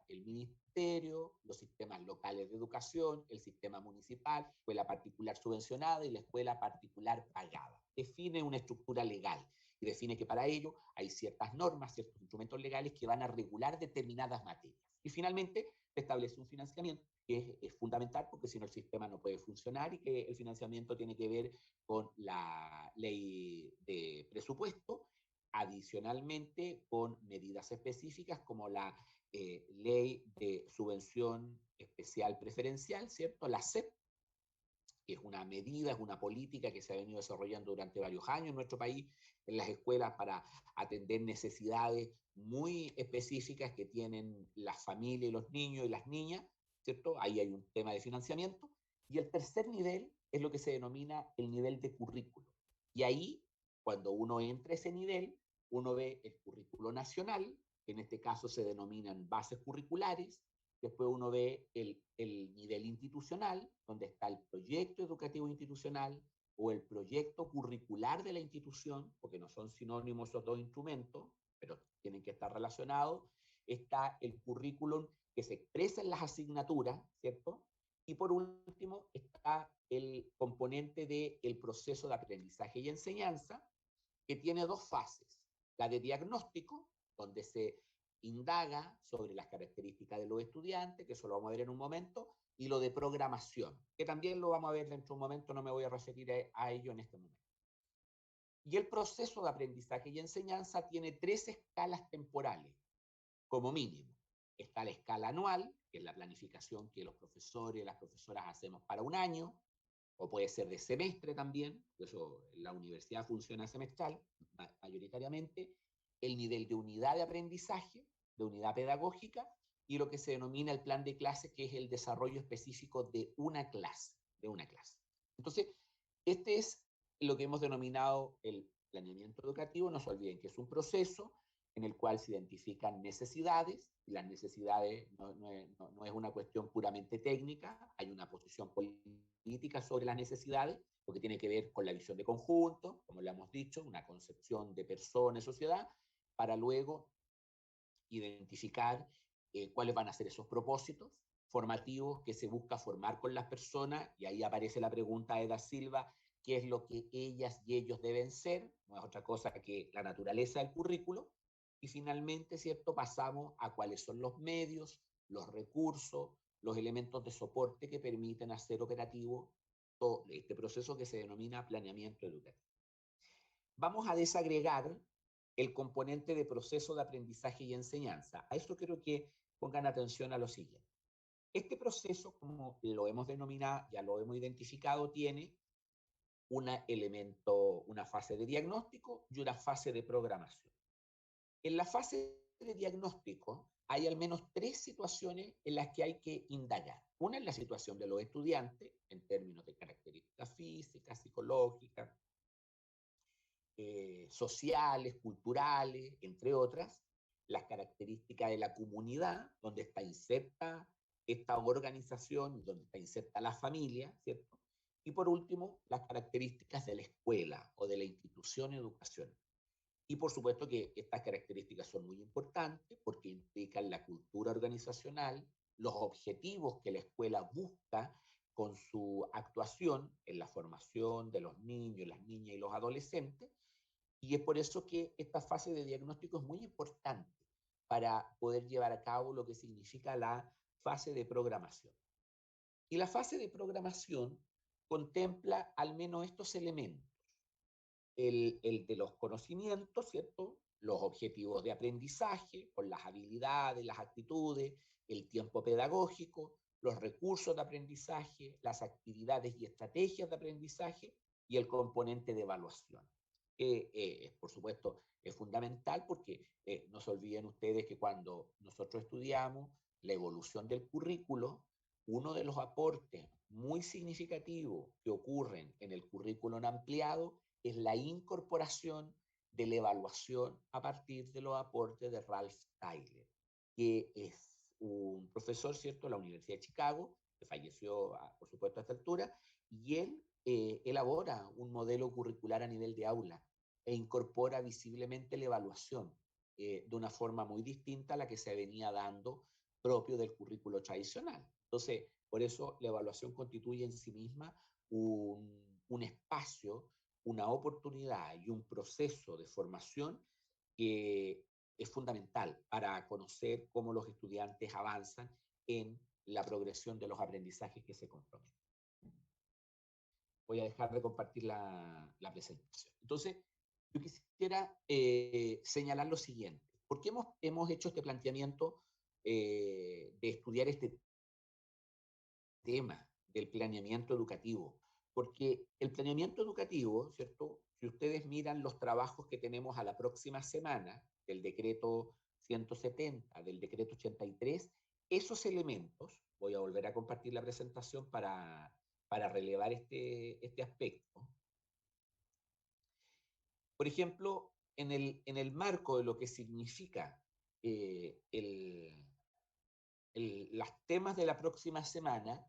el ministerio, los sistemas locales de educación, el sistema municipal, la escuela particular subvencionada y la escuela particular pagada. Define una estructura legal y define que para ello hay ciertas normas, ciertos instrumentos legales que van a regular determinadas materias. Y finalmente se establece un financiamiento que es fundamental porque si no el sistema no puede funcionar y que el financiamiento tiene que ver con la ley de presupuesto, adicionalmente con medidas específicas como la ley de subvención especial preferencial, ¿cierto? La SEP, que es una medida, es una política que se ha venido desarrollando durante varios años en nuestro país, en las escuelas para atender necesidades muy específicas que tienen las familias y los niños y las niñas, ¿cierto? Ahí hay un tema de financiamiento. Y el tercer nivel es lo que se denomina el nivel de currículo. Y ahí, cuando uno entra a ese nivel, uno ve el currículo nacional, que en este caso se denominan bases curriculares. Después uno ve el nivel institucional, donde está el proyecto educativo institucional o el proyecto curricular de la institución, porque no son sinónimos esos dos instrumentos, pero tienen que estar relacionados. Está el currículum que se expresa en las asignaturas, ¿cierto? Y por último está el componente del proceso de aprendizaje y enseñanza, que tiene dos fases. La de diagnóstico, donde se indaga sobre las características de los estudiantes, que eso lo vamos a ver en un momento, y lo de programación, que también lo vamos a ver dentro de un momento, no me voy a referir a ello en este momento. Y el proceso de aprendizaje y enseñanza tiene 3 escalas temporales, como mínimo. Está la escala anual, que es la planificación que los profesores y las profesoras hacemos para un año, o puede ser de semestre también, por eso la universidad funciona semestral, mayoritariamente, el nivel de unidad de aprendizaje, de unidad pedagógica, y lo que se denomina el plan de clases, que es el desarrollo específico de una clase, Entonces, este es lo que hemos denominado el planeamiento educativo. No se olviden que es un proceso en el cual se identifican necesidades, y las necesidades no es una cuestión puramente técnica, hay una posición política sobre las necesidades, porque tiene que ver con la visión de conjunto, como le hemos dicho, una concepción de persona y sociedad, para luego identificar cuáles van a ser esos propósitos formativos que se busca formar con las personas, y ahí aparece la pregunta de Eda Silva, ¿qué es lo que ellas y ellos deben ser? No es otra cosa que la naturaleza del currículo. Y finalmente, ¿cierto? Pasamos a cuáles son los medios, los recursos, los elementos de soporte que permiten hacer operativo todo este proceso que se denomina planeamiento educativo. Vamos a desagregar el componente de proceso de aprendizaje y enseñanza. A esto quiero que pongan atención a lo siguiente. Este proceso, como lo hemos denominado, ya lo hemos identificado, tiene una fase de diagnóstico y una fase de programación. En la fase de diagnóstico hay al menos 3 situaciones en las que hay que indagar. Una es la situación de los estudiantes, en términos de características físicas, psicológicas, sociales, culturales, entre otras, las características de la comunidad, donde está inserta esta organización, donde está inserta la familia, ¿cierto? Y por último, las características de la escuela o de la institución educacional. Y por supuesto que estas características son muy importantes porque implican la cultura organizacional, los objetivos que la escuela busca con su actuación en la formación de los niños, las niñas y los adolescentes. Y es por eso que esta fase de diagnóstico es muy importante para poder llevar a cabo lo que significa la fase de programación. Y la fase de programación contempla al menos estos elementos. El de los conocimientos, ¿cierto? Los objetivos de aprendizaje, con las habilidades, las actitudes, el tiempo pedagógico, los recursos de aprendizaje, las actividades y estrategias de aprendizaje y el componente de evaluación. Por supuesto, es fundamental porque no se olviden ustedes que cuando nosotros estudiamos la evolución del currículo, uno de los aportes muy significativos que ocurren en el currículum ampliado es la incorporación de la evaluación a partir de los aportes de Ralph Tyler, que es un profesor, ¿cierto?, de la Universidad de Chicago, que falleció, por supuesto, a esta altura, y él elabora un modelo curricular a nivel de aula e incorpora visiblemente la evaluación de una forma muy distinta a la que se venía dando propio del currículo tradicional. Entonces, por eso la evaluación constituye en sí misma un espacio, una oportunidad y un proceso de formación que es fundamental para conocer cómo los estudiantes avanzan en la progresión de los aprendizajes que se comprometen. Voy a dejar de compartir la presentación. Entonces, yo quisiera señalar lo siguiente. ¿Por qué hemos hecho este planteamiento de estudiar este tema del planeamiento educativo? Porque el planeamiento educativo, ¿cierto? Si ustedes miran los trabajos que tenemos a la próxima semana, del decreto 170, del decreto 83, esos elementos, voy a volver a compartir la presentación para relevar este aspecto. Por ejemplo, en el marco de lo que significa los temas de la próxima semana,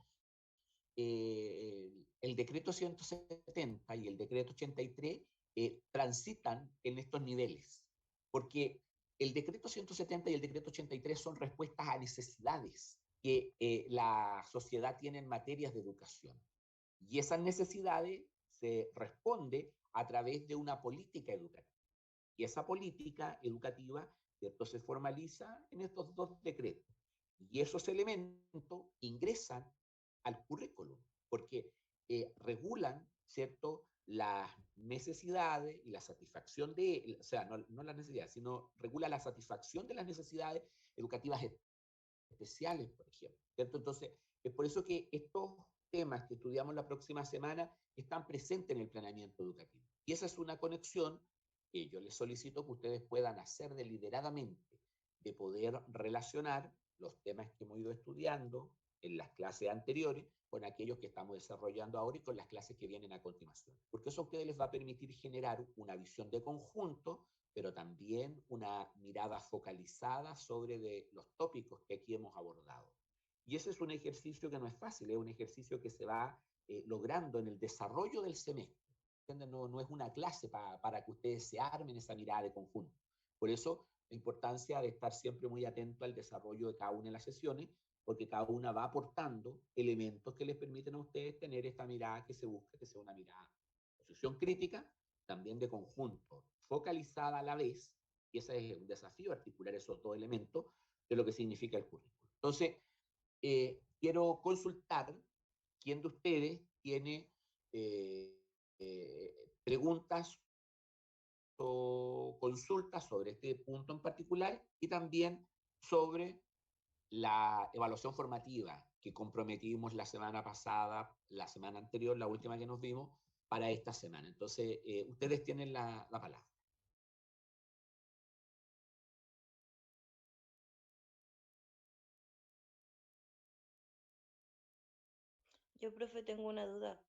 el decreto 170 y el decreto 83 transitan en estos niveles, porque el decreto 170 y el decreto 83 son respuestas a necesidades que la sociedad tiene en materias de educación. Y esas necesidades se responde a través de una política educativa. Y esa política educativa, ¿cierto?, se formaliza en estos dos decretos. Y esos elementos ingresan al currículum, porque regulan, ¿cierto?, las necesidades y la satisfacción de, o sea, no las necesidades, sino regula la satisfacción de las necesidades educativas especiales, por ejemplo, ¿cierto? Entonces, es por eso que estos temas que estudiamos la próxima semana están presentes en el planeamiento educativo. Y esa es una conexión que yo les solicito que ustedes puedan hacer deliberadamente, de poder relacionar los temas que hemos ido estudiando en las clases anteriores con aquellos que estamos desarrollando ahora y con las clases que vienen a continuación. Porque eso a ustedes les va a permitir generar una visión de conjunto, pero también una mirada focalizada sobre los tópicos que aquí hemos abordado. Y ese es un ejercicio que no es fácil, es un ejercicio que se va logrando en el desarrollo del semestre. No es una clase para que ustedes se armen esa mirada de conjunto. Por eso la importancia de estar siempre muy atento al desarrollo de cada una de las sesiones, porque cada una va aportando elementos que les permiten a ustedes tener esta mirada que se busca, que sea una mirada de posición crítica, también de conjunto, focalizada a la vez, y ese es un desafío, articular esos dos elementos de lo que significa el currículo. Entonces, quiero consultar quién de ustedes tiene preguntas o consultas sobre este punto en particular y también sobre la evaluación formativa que comprometimos la semana pasada, la semana anterior, la última que nos vimos, para esta semana. Entonces, ustedes tienen la palabra. Yo, profe, tengo una duda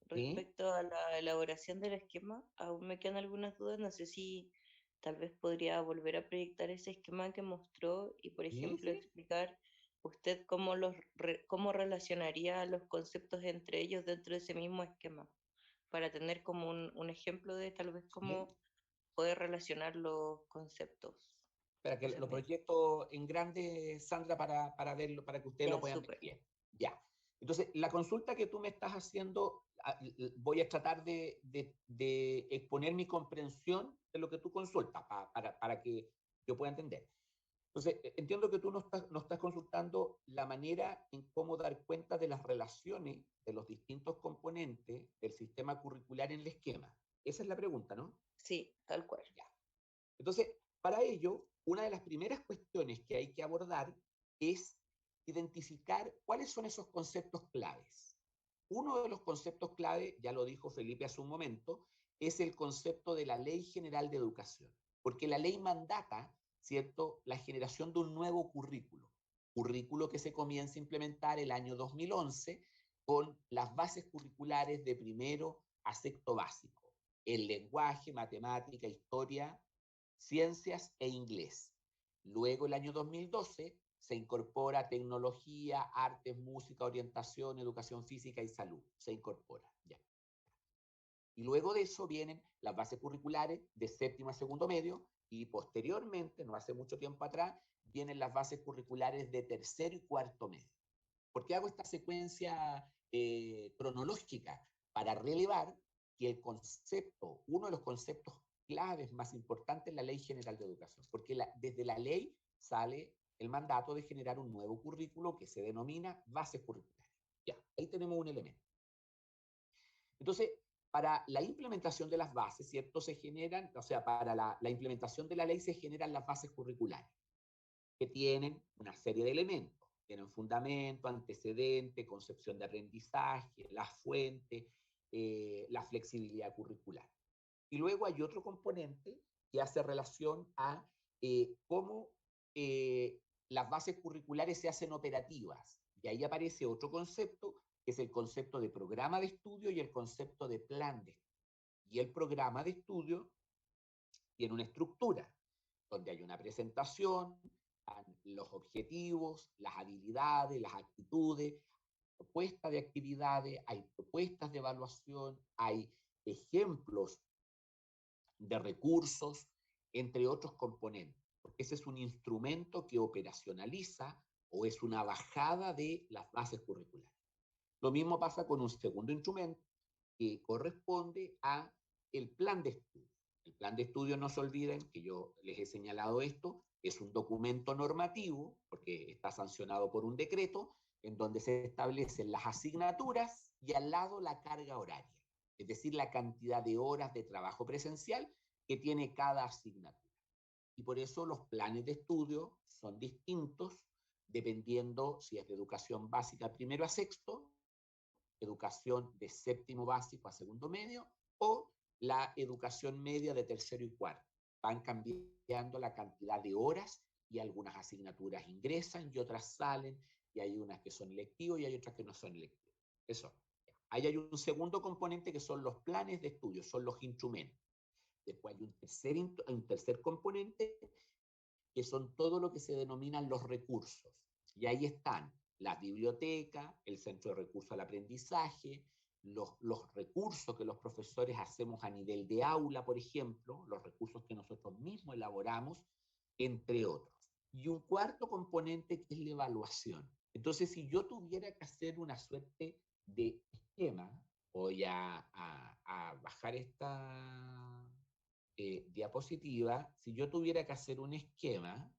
¿Sí? respecto a la elaboración del esquema. Aún me quedan algunas dudas. No sé si tal vez podría volver a proyectar ese esquema que mostró y, por ¿Sí? ejemplo, ¿Sí? explicar usted cómo relacionaría los conceptos entre ellos dentro de ese mismo esquema, para tener como un ejemplo de tal vez ¿Sí? cómo poder relacionar los conceptos. Espera, que Esa es lo mi- proyecto en grande, Sandra, para verlo, para que ustedes lo Ya, puedan ver súper. bien. Ya. Entonces, la consulta que tú me estás haciendo, voy a tratar de exponer mi comprensión de lo que tú consultas, para que yo pueda entender. Entonces, entiendo que tú no estás consultando la manera en cómo dar cuenta de las relaciones de los distintos componentes del sistema curricular en el esquema. Esa es la pregunta, ¿no? Sí, tal cual. Ya. Entonces, para ello, una de las primeras cuestiones que hay que abordar es identificar cuáles son esos conceptos claves. Uno de los conceptos clave, ya lo dijo Felipe hace un momento, es el concepto de la Ley General de Educación, porque la ley mandata, ¿cierto?, la generación de un nuevo currículo que se comienza a implementar el año 2011 con las bases curriculares de primero a sexto básico, el lenguaje, matemática, historia, ciencias e inglés. Luego, el año 2012, se incorpora tecnología, artes, música, orientación, educación física y salud. Se incorpora, ya. Y luego de eso vienen las bases curriculares de séptimo a segundo medio y posteriormente, no hace mucho tiempo atrás, vienen las bases curriculares de tercero y cuarto medio. ¿Por qué hago esta secuencia cronológica? Para relevar que el concepto, uno de los conceptos claves más importantes es la Ley General de Educación, porque desde la ley sale el mandato de generar un nuevo currículo que se denomina bases curriculares. Ya, ahí tenemos un elemento. Entonces, para la implementación de las bases, ¿cierto? Se generan, o sea, para la implementación de la ley se generan las bases curriculares, que tienen una serie de elementos. Tienen fundamento, antecedente, concepción de aprendizaje, la fuente, la flexibilidad curricular. Y luego hay otro componente que hace relación a cómo las bases curriculares se hacen operativas. Y ahí aparece otro concepto, que es el concepto de programa de estudio y el concepto de plan de estudio. Y el programa de estudio tiene una estructura, donde hay una presentación, los objetivos, las habilidades, las actitudes, propuestas de actividades, hay propuestas de evaluación, hay ejemplos de recursos, entre otros componentes. Porque ese es un instrumento que operacionaliza o es una bajada de las bases curriculares. Lo mismo pasa con un segundo instrumento que corresponde a el plan de estudio. El plan de estudio, no se olviden que yo les he señalado esto, es un documento normativo, porque está sancionado por un decreto, en donde se establecen las asignaturas y al lado la carga horaria, es decir, la cantidad de horas de trabajo presencial que tiene cada asignatura. Y por eso los planes de estudio son distintos dependiendo si es de educación básica primero a sexto, educación de séptimo básico a segundo medio o la educación media de tercero y cuarto. Van cambiando la cantidad de horas y algunas asignaturas ingresan y otras salen y hay unas que son electivas y hay otras que no son electivas. Eso. Ahí hay un segundo componente que son los planes de estudio, son los instrumentos. Después hay un tercer componente que son todo lo que se denominan los recursos. Y ahí están la biblioteca, el centro de recursos al aprendizaje, los recursos que los profesores hacemos a nivel de aula, por ejemplo, los recursos que nosotros mismos elaboramos, entre otros. Y un cuarto componente que es la evaluación. Entonces, si yo tuviera que hacer una suerte de esquema, voy a bajar esta diapositiva. Si yo tuviera que hacer un esquema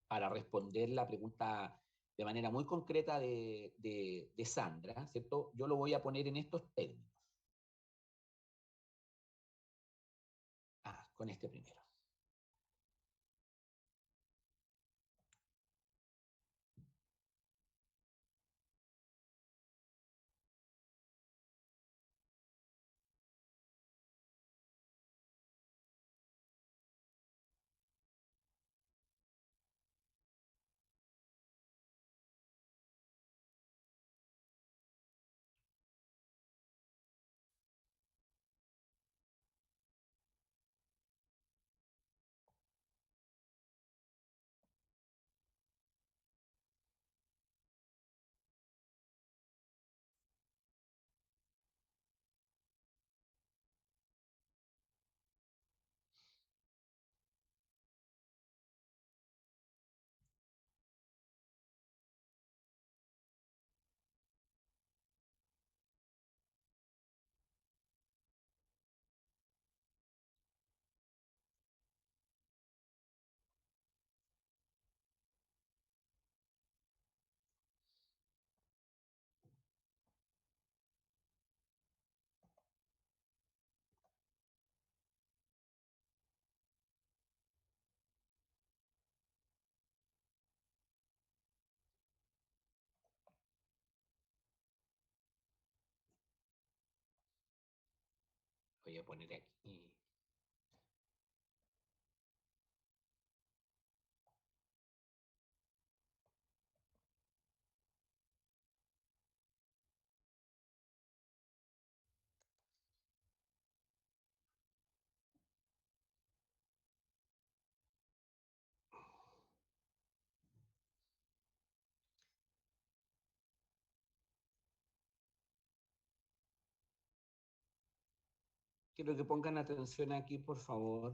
para responder la pregunta de manera muy concreta de Sandra, ¿cierto? Yo lo voy a poner en estos términos. Con este primero. Voy a poner aquí. Quiero que pongan atención aquí, por favor.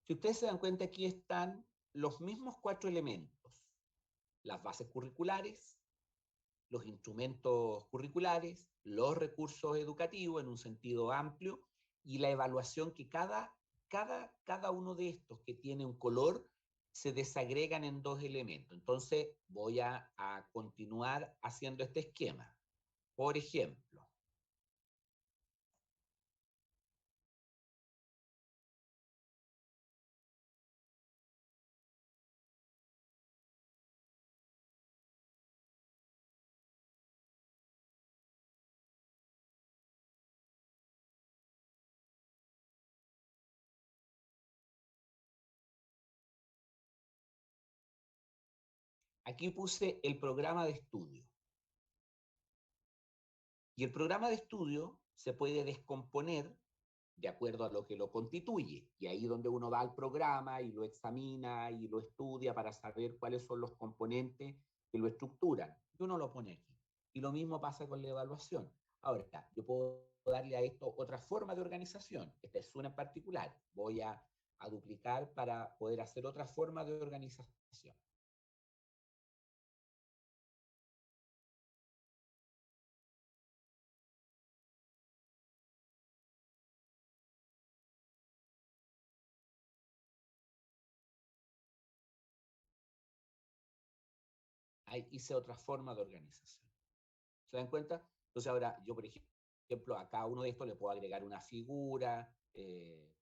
Si ustedes se dan cuenta, aquí están los mismos 4 elementos: las bases curriculares, los instrumentos curriculares, los recursos educativos en un sentido amplio, y la evaluación que cada uno de estos que tiene un color se desagregan en 2 elementos. Entonces voy a continuar haciendo este esquema. Por ejemplo, aquí puse el programa de estudio. Y el programa de estudio se puede descomponer de acuerdo a lo que lo constituye. Y ahí donde uno va al programa y lo examina y lo estudia para saber cuáles son los componentes que lo estructuran. Y uno lo pone aquí. Y lo mismo pasa con la evaluación. Ahora, yo puedo darle a esto otra forma de organización. Esta es una en particular. Voy a duplicar para poder hacer otra forma de organización. Ahí hice otra forma de organización. ¿Se dan cuenta? Entonces ahora yo, por ejemplo, a cada uno de estos le puedo agregar una figura,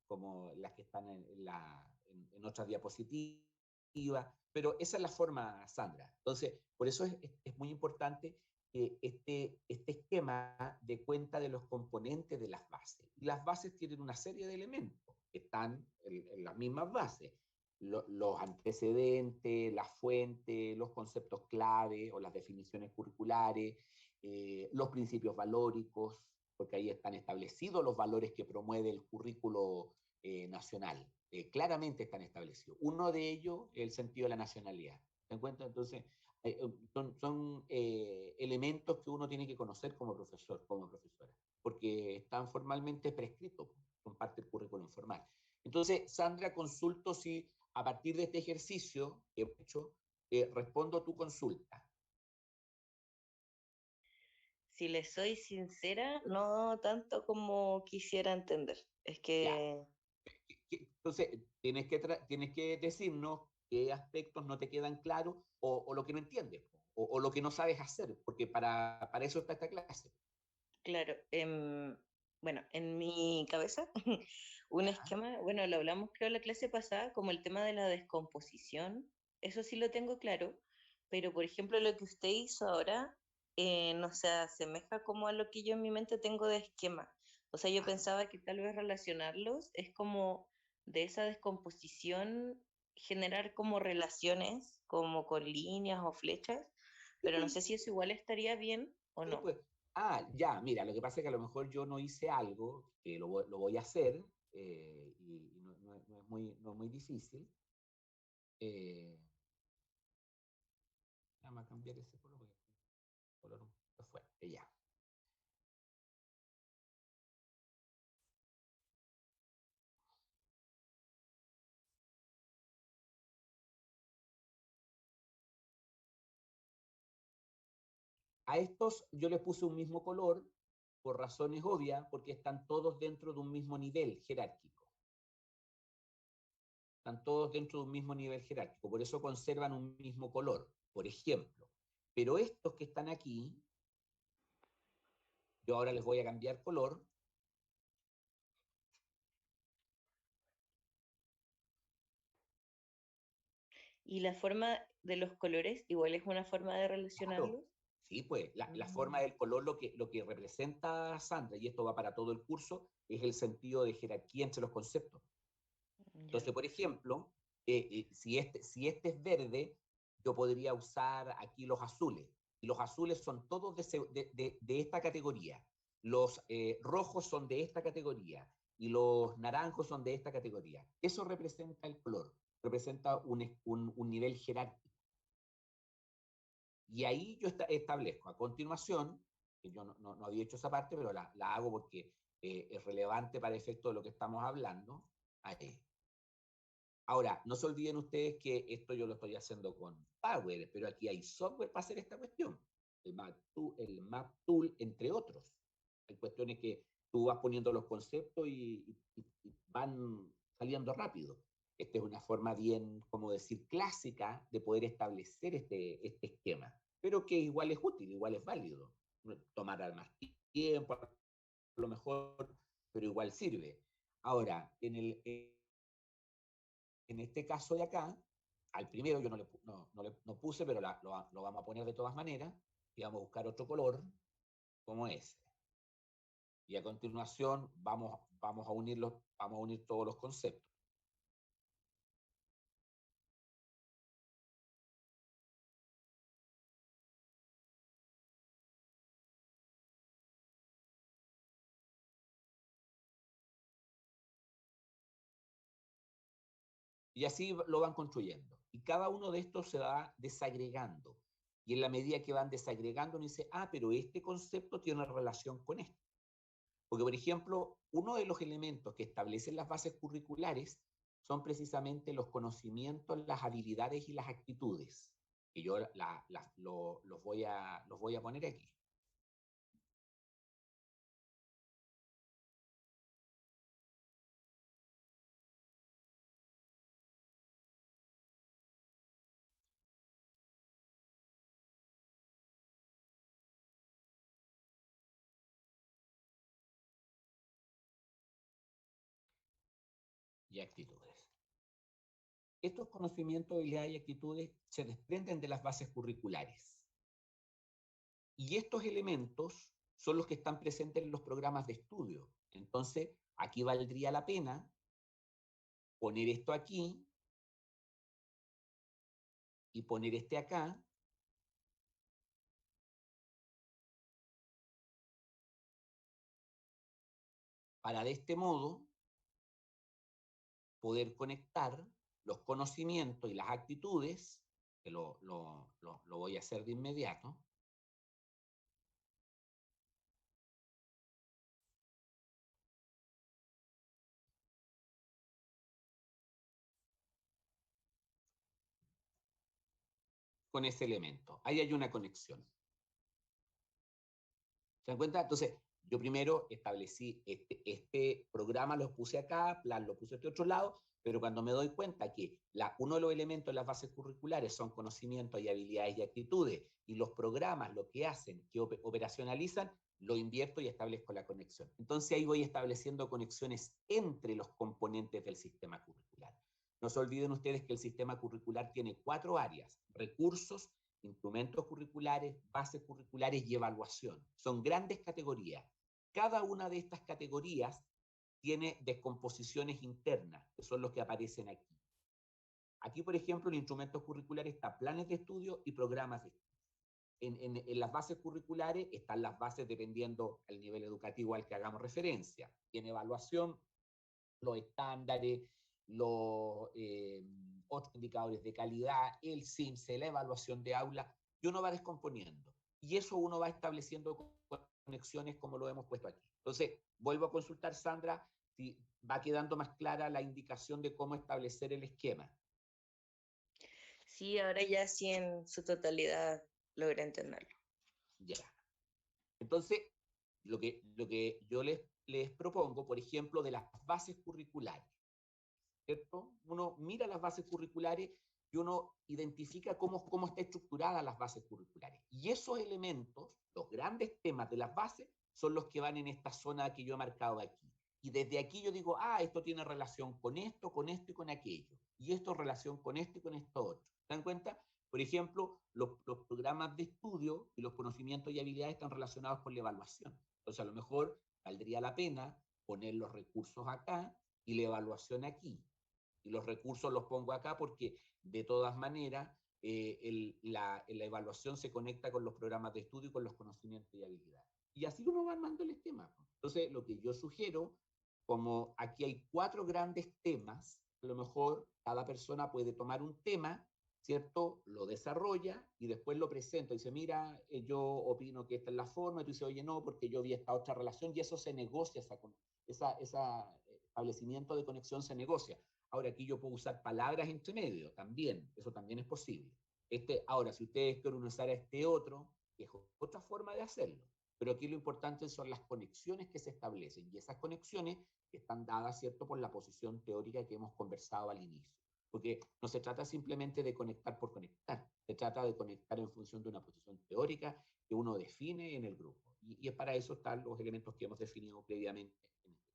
como las que están en otras diapositivas, pero esa es la forma, Sandra. Entonces, por eso es muy importante que este esquema dé cuenta de los componentes de las bases. Y las bases tienen una serie de elementos que están en las mismas bases: los antecedentes, las fuentes, los conceptos clave o las definiciones curriculares, los principios valóricos, porque ahí están establecidos los valores que promueve el currículo nacional. Claramente están establecidos. Uno de ellos es el sentido de la nacionalidad. ¿Se encuentra? Entonces, son elementos que uno tiene que conocer como profesor, como profesora, porque están formalmente prescritos, son parte del currículo informal. Entonces, Sandra, consulto si a partir de este ejercicio que he hecho, respondo tu consulta. Si les soy sincera, no tanto como quisiera entender. Es Ya. que, Entonces, tienes que decirnos qué aspectos no te quedan claros o lo que no entiendes o lo que no sabes hacer, porque para eso está esta clase. claro, bueno, en mi cabeza, un Ya. esquema, bueno, lo hablamos creo la clase pasada, como el tema de la descomposición, eso sí lo tengo claro, pero por ejemplo lo que usted hizo ahora, no se asemeja como a lo que yo en mi mente tengo de esquema. O sea, yo pensaba que tal vez relacionarlos es como de esa descomposición generar como relaciones, como con líneas o flechas, pero no sé si eso igual estaría bien o Sí, no. pues. Ya, mira, lo que pasa es que a lo mejor yo no hice algo, que lo voy a hacer, y no es muy difícil. Vamos a cambiar ese color, porque el color un poquito fuerte, ya. A estos yo les puse un mismo color por razones obvias, porque están todos dentro de un mismo nivel jerárquico. Están todos dentro de un mismo nivel jerárquico, por eso conservan un mismo color, por ejemplo. Pero estos que están aquí, yo ahora les voy a cambiar color. Y la forma de los colores igual es una forma de Claro. relacionarlos. Sí, pues la forma del color lo que representa Sandra, y esto va para todo el curso, es el sentido de jerarquía entre los conceptos. Ya. Entonces, por ejemplo, si este es verde, yo podría usar aquí los azules. Y los azules son todos de esta categoría. Los rojos son de esta categoría. Y los naranjos son de esta categoría. Eso representa el color, representa un nivel jerárquico. Y ahí yo establezco a continuación, que yo no había hecho esa parte, pero la hago porque es relevante para el efecto de lo que estamos hablando. Ahí. Ahora, no se olviden ustedes que esto yo lo estoy haciendo con Power, pero aquí hay software para hacer esta cuestión. El Map Tool, entre otros. Hay cuestiones que tú vas poniendo los conceptos y van saliendo rápido. Esta es una forma bien, como decir, clásica de poder establecer este esquema, pero que igual es útil, igual es válido. Tomará más tiempo, a lo mejor, pero igual sirve. Ahora, en este caso de acá, al primero yo no puse, pero lo vamos a poner de todas maneras, y vamos a buscar otro color como ese. Y a continuación vamos a unir todos los conceptos. Y así lo van construyendo. Y cada uno de estos se va desagregando. Y en la medida que van desagregando, uno dice, ah, pero este concepto tiene relación con esto. Porque, por ejemplo, uno de los elementos que establecen las bases curriculares son precisamente los conocimientos, las habilidades y las actitudes. Y yo los voy a poner aquí. Y actitudes. Estos conocimientos, habilidades y actitudes se desprenden de las bases curriculares. Y estos elementos son los que están presentes en los programas de estudio. Entonces, aquí valdría la pena poner esto aquí y poner este acá, para de este modo poder conectar los conocimientos y las actitudes, que lo voy a hacer de inmediato, con ese elemento. Ahí hay una conexión. ¿Se dan cuenta? Entonces, yo primero establecí este programa, lo puse acá, plan lo puse este otro lado, pero cuando me doy cuenta que uno de los elementos de las bases curriculares son conocimientos y habilidades y actitudes, y los programas lo que hacen, que operacionalizan, lo invierto y establezco la conexión. Entonces ahí voy estableciendo conexiones entre los componentes del sistema curricular. No se olviden ustedes que el sistema curricular tiene 4 áreas: recursos, instrumentos curriculares, bases curriculares y evaluación. Son grandes categorías. Cada una de estas categorías tiene descomposiciones internas, que son los que aparecen aquí. Aquí, por ejemplo, en instrumentos curriculares está planes de estudio y programas de estudio. En las bases curriculares están las bases dependiendo del nivel educativo al que hagamos referencia. Y en evaluación, los estándares, los otros indicadores de calidad, el CIMSE, la evaluación de aula, y uno va descomponiendo. Y eso uno va estableciendo conexiones como lo hemos puesto aquí. Entonces, vuelvo a consultar, Sandra, si va quedando más clara la indicación de cómo establecer el esquema. Sí, ahora ya sí en su totalidad logré entenderlo. Ya. Entonces, lo que yo les propongo, por ejemplo, de las bases curriculares, ¿cierto? Uno mira las bases curriculares y uno identifica cómo está estructurada las bases curriculares. Y esos elementos, los grandes temas de las bases, son los que van en esta zona que yo he marcado aquí. Y desde aquí yo digo, ah, esto tiene relación con esto y con aquello. Y esto relación con esto y con esto otro. ¿Se dan cuenta? Por ejemplo, los programas de estudio y los conocimientos y habilidades están relacionados con la evaluación. Entonces, a lo mejor valdría la pena poner los recursos acá y la evaluación aquí. Y los recursos los pongo acá porque, de todas maneras, la evaluación se conecta con los programas de estudio y con los conocimientos y habilidades. Y así uno va armando el esquema. Entonces, lo que yo sugiero, como aquí hay 4 grandes temas, a lo mejor cada persona puede tomar un tema, ¿cierto? Lo desarrolla y después lo presenta. Y dice, mira, yo opino que esta es la forma. Y tú dices, oye, no, porque yo vi esta otra relación. Y eso se negocia, ese establecimiento de conexión se negocia. Ahora aquí yo puedo usar palabras entre medio, también, eso también es posible. Ahora, si ustedes quieren usar este otro, es otra forma de hacerlo. Pero aquí lo importante son las conexiones que se establecen, y esas conexiones están dadas, ¿cierto?, por la posición teórica que hemos conversado al inicio. Porque no se trata simplemente de conectar por conectar, se trata de conectar en función de una posición teórica que uno define en el grupo. Y es para eso están los elementos que hemos definido previamente en este curso.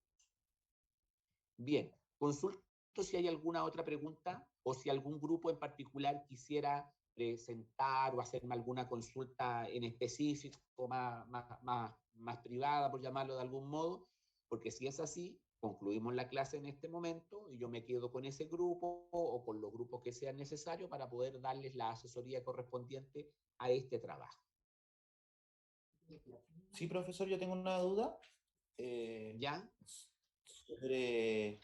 Bien, consulto si hay alguna otra pregunta o si algún grupo en particular quisiera presentar o hacerme alguna consulta en específico, más privada, por llamarlo de algún modo, porque si es así, concluimos la clase en este momento y yo me quedo con ese grupo o con los grupos que sean necesarios para poder darles la asesoría correspondiente a este trabajo. Sí, profesor, yo tengo una duda ¿Ya? sobre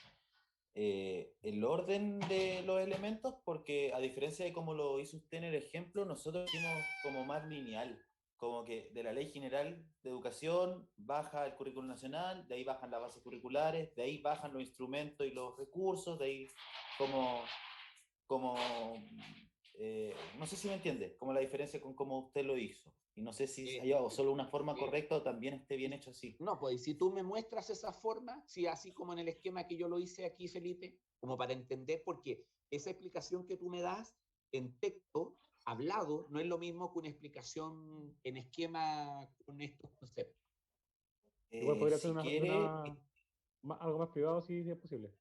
el orden de los elementos, porque a diferencia de como lo hizo usted en el ejemplo, nosotros hicimos como más lineal, como que de la Ley General de Educación baja el currículo nacional, de ahí bajan las bases curriculares, de ahí bajan los instrumentos y los recursos, de ahí como no sé si me entiende, como la diferencia con cómo usted lo hizo. Y no sé si hay solo una forma correcta o también esté bien hecho así. No, pues si tú me muestras esa forma, sí, así como en el esquema que yo lo hice aquí, Felipe, como para entender, porque esa explicación que tú me das en texto, hablado, no es lo mismo que una explicación en esquema con estos conceptos. Igual podría ser Si quiere... algo más privado si es posible.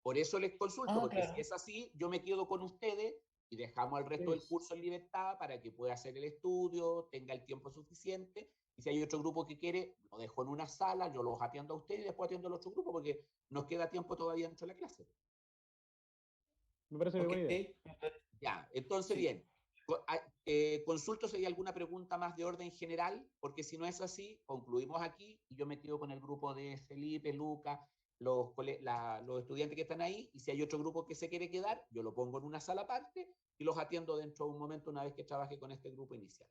Por eso les consulto, porque claro. si es así, yo me quedo con ustedes y dejamos el resto del curso en libertad para que pueda hacer el estudio, tenga el tiempo suficiente. Y si hay otro grupo que quiere, lo dejo en una sala, yo los atiendo a ustedes y después atiendo al otro grupo, porque nos queda tiempo todavía dentro de la clase. Me parece muy buena idea. Ya, entonces, Sí. bien. Consulto si hay alguna pregunta más de orden general, porque si no es así, concluimos aquí y yo me quedo con el grupo de Felipe, Lucas, los estudiantes que están ahí, y si hay otro grupo que se quiere quedar, yo lo pongo en una sala aparte y los atiendo dentro de un momento una vez que trabaje con este grupo inicial.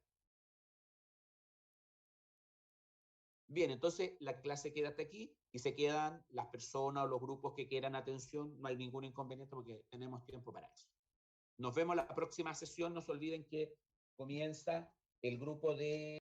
Bien, entonces la clase queda hasta aquí y se quedan las personas o los grupos que quieran atención, no hay ningún inconveniente porque tenemos tiempo para eso. Nos vemos la próxima sesión, no se olviden que comienza el grupo de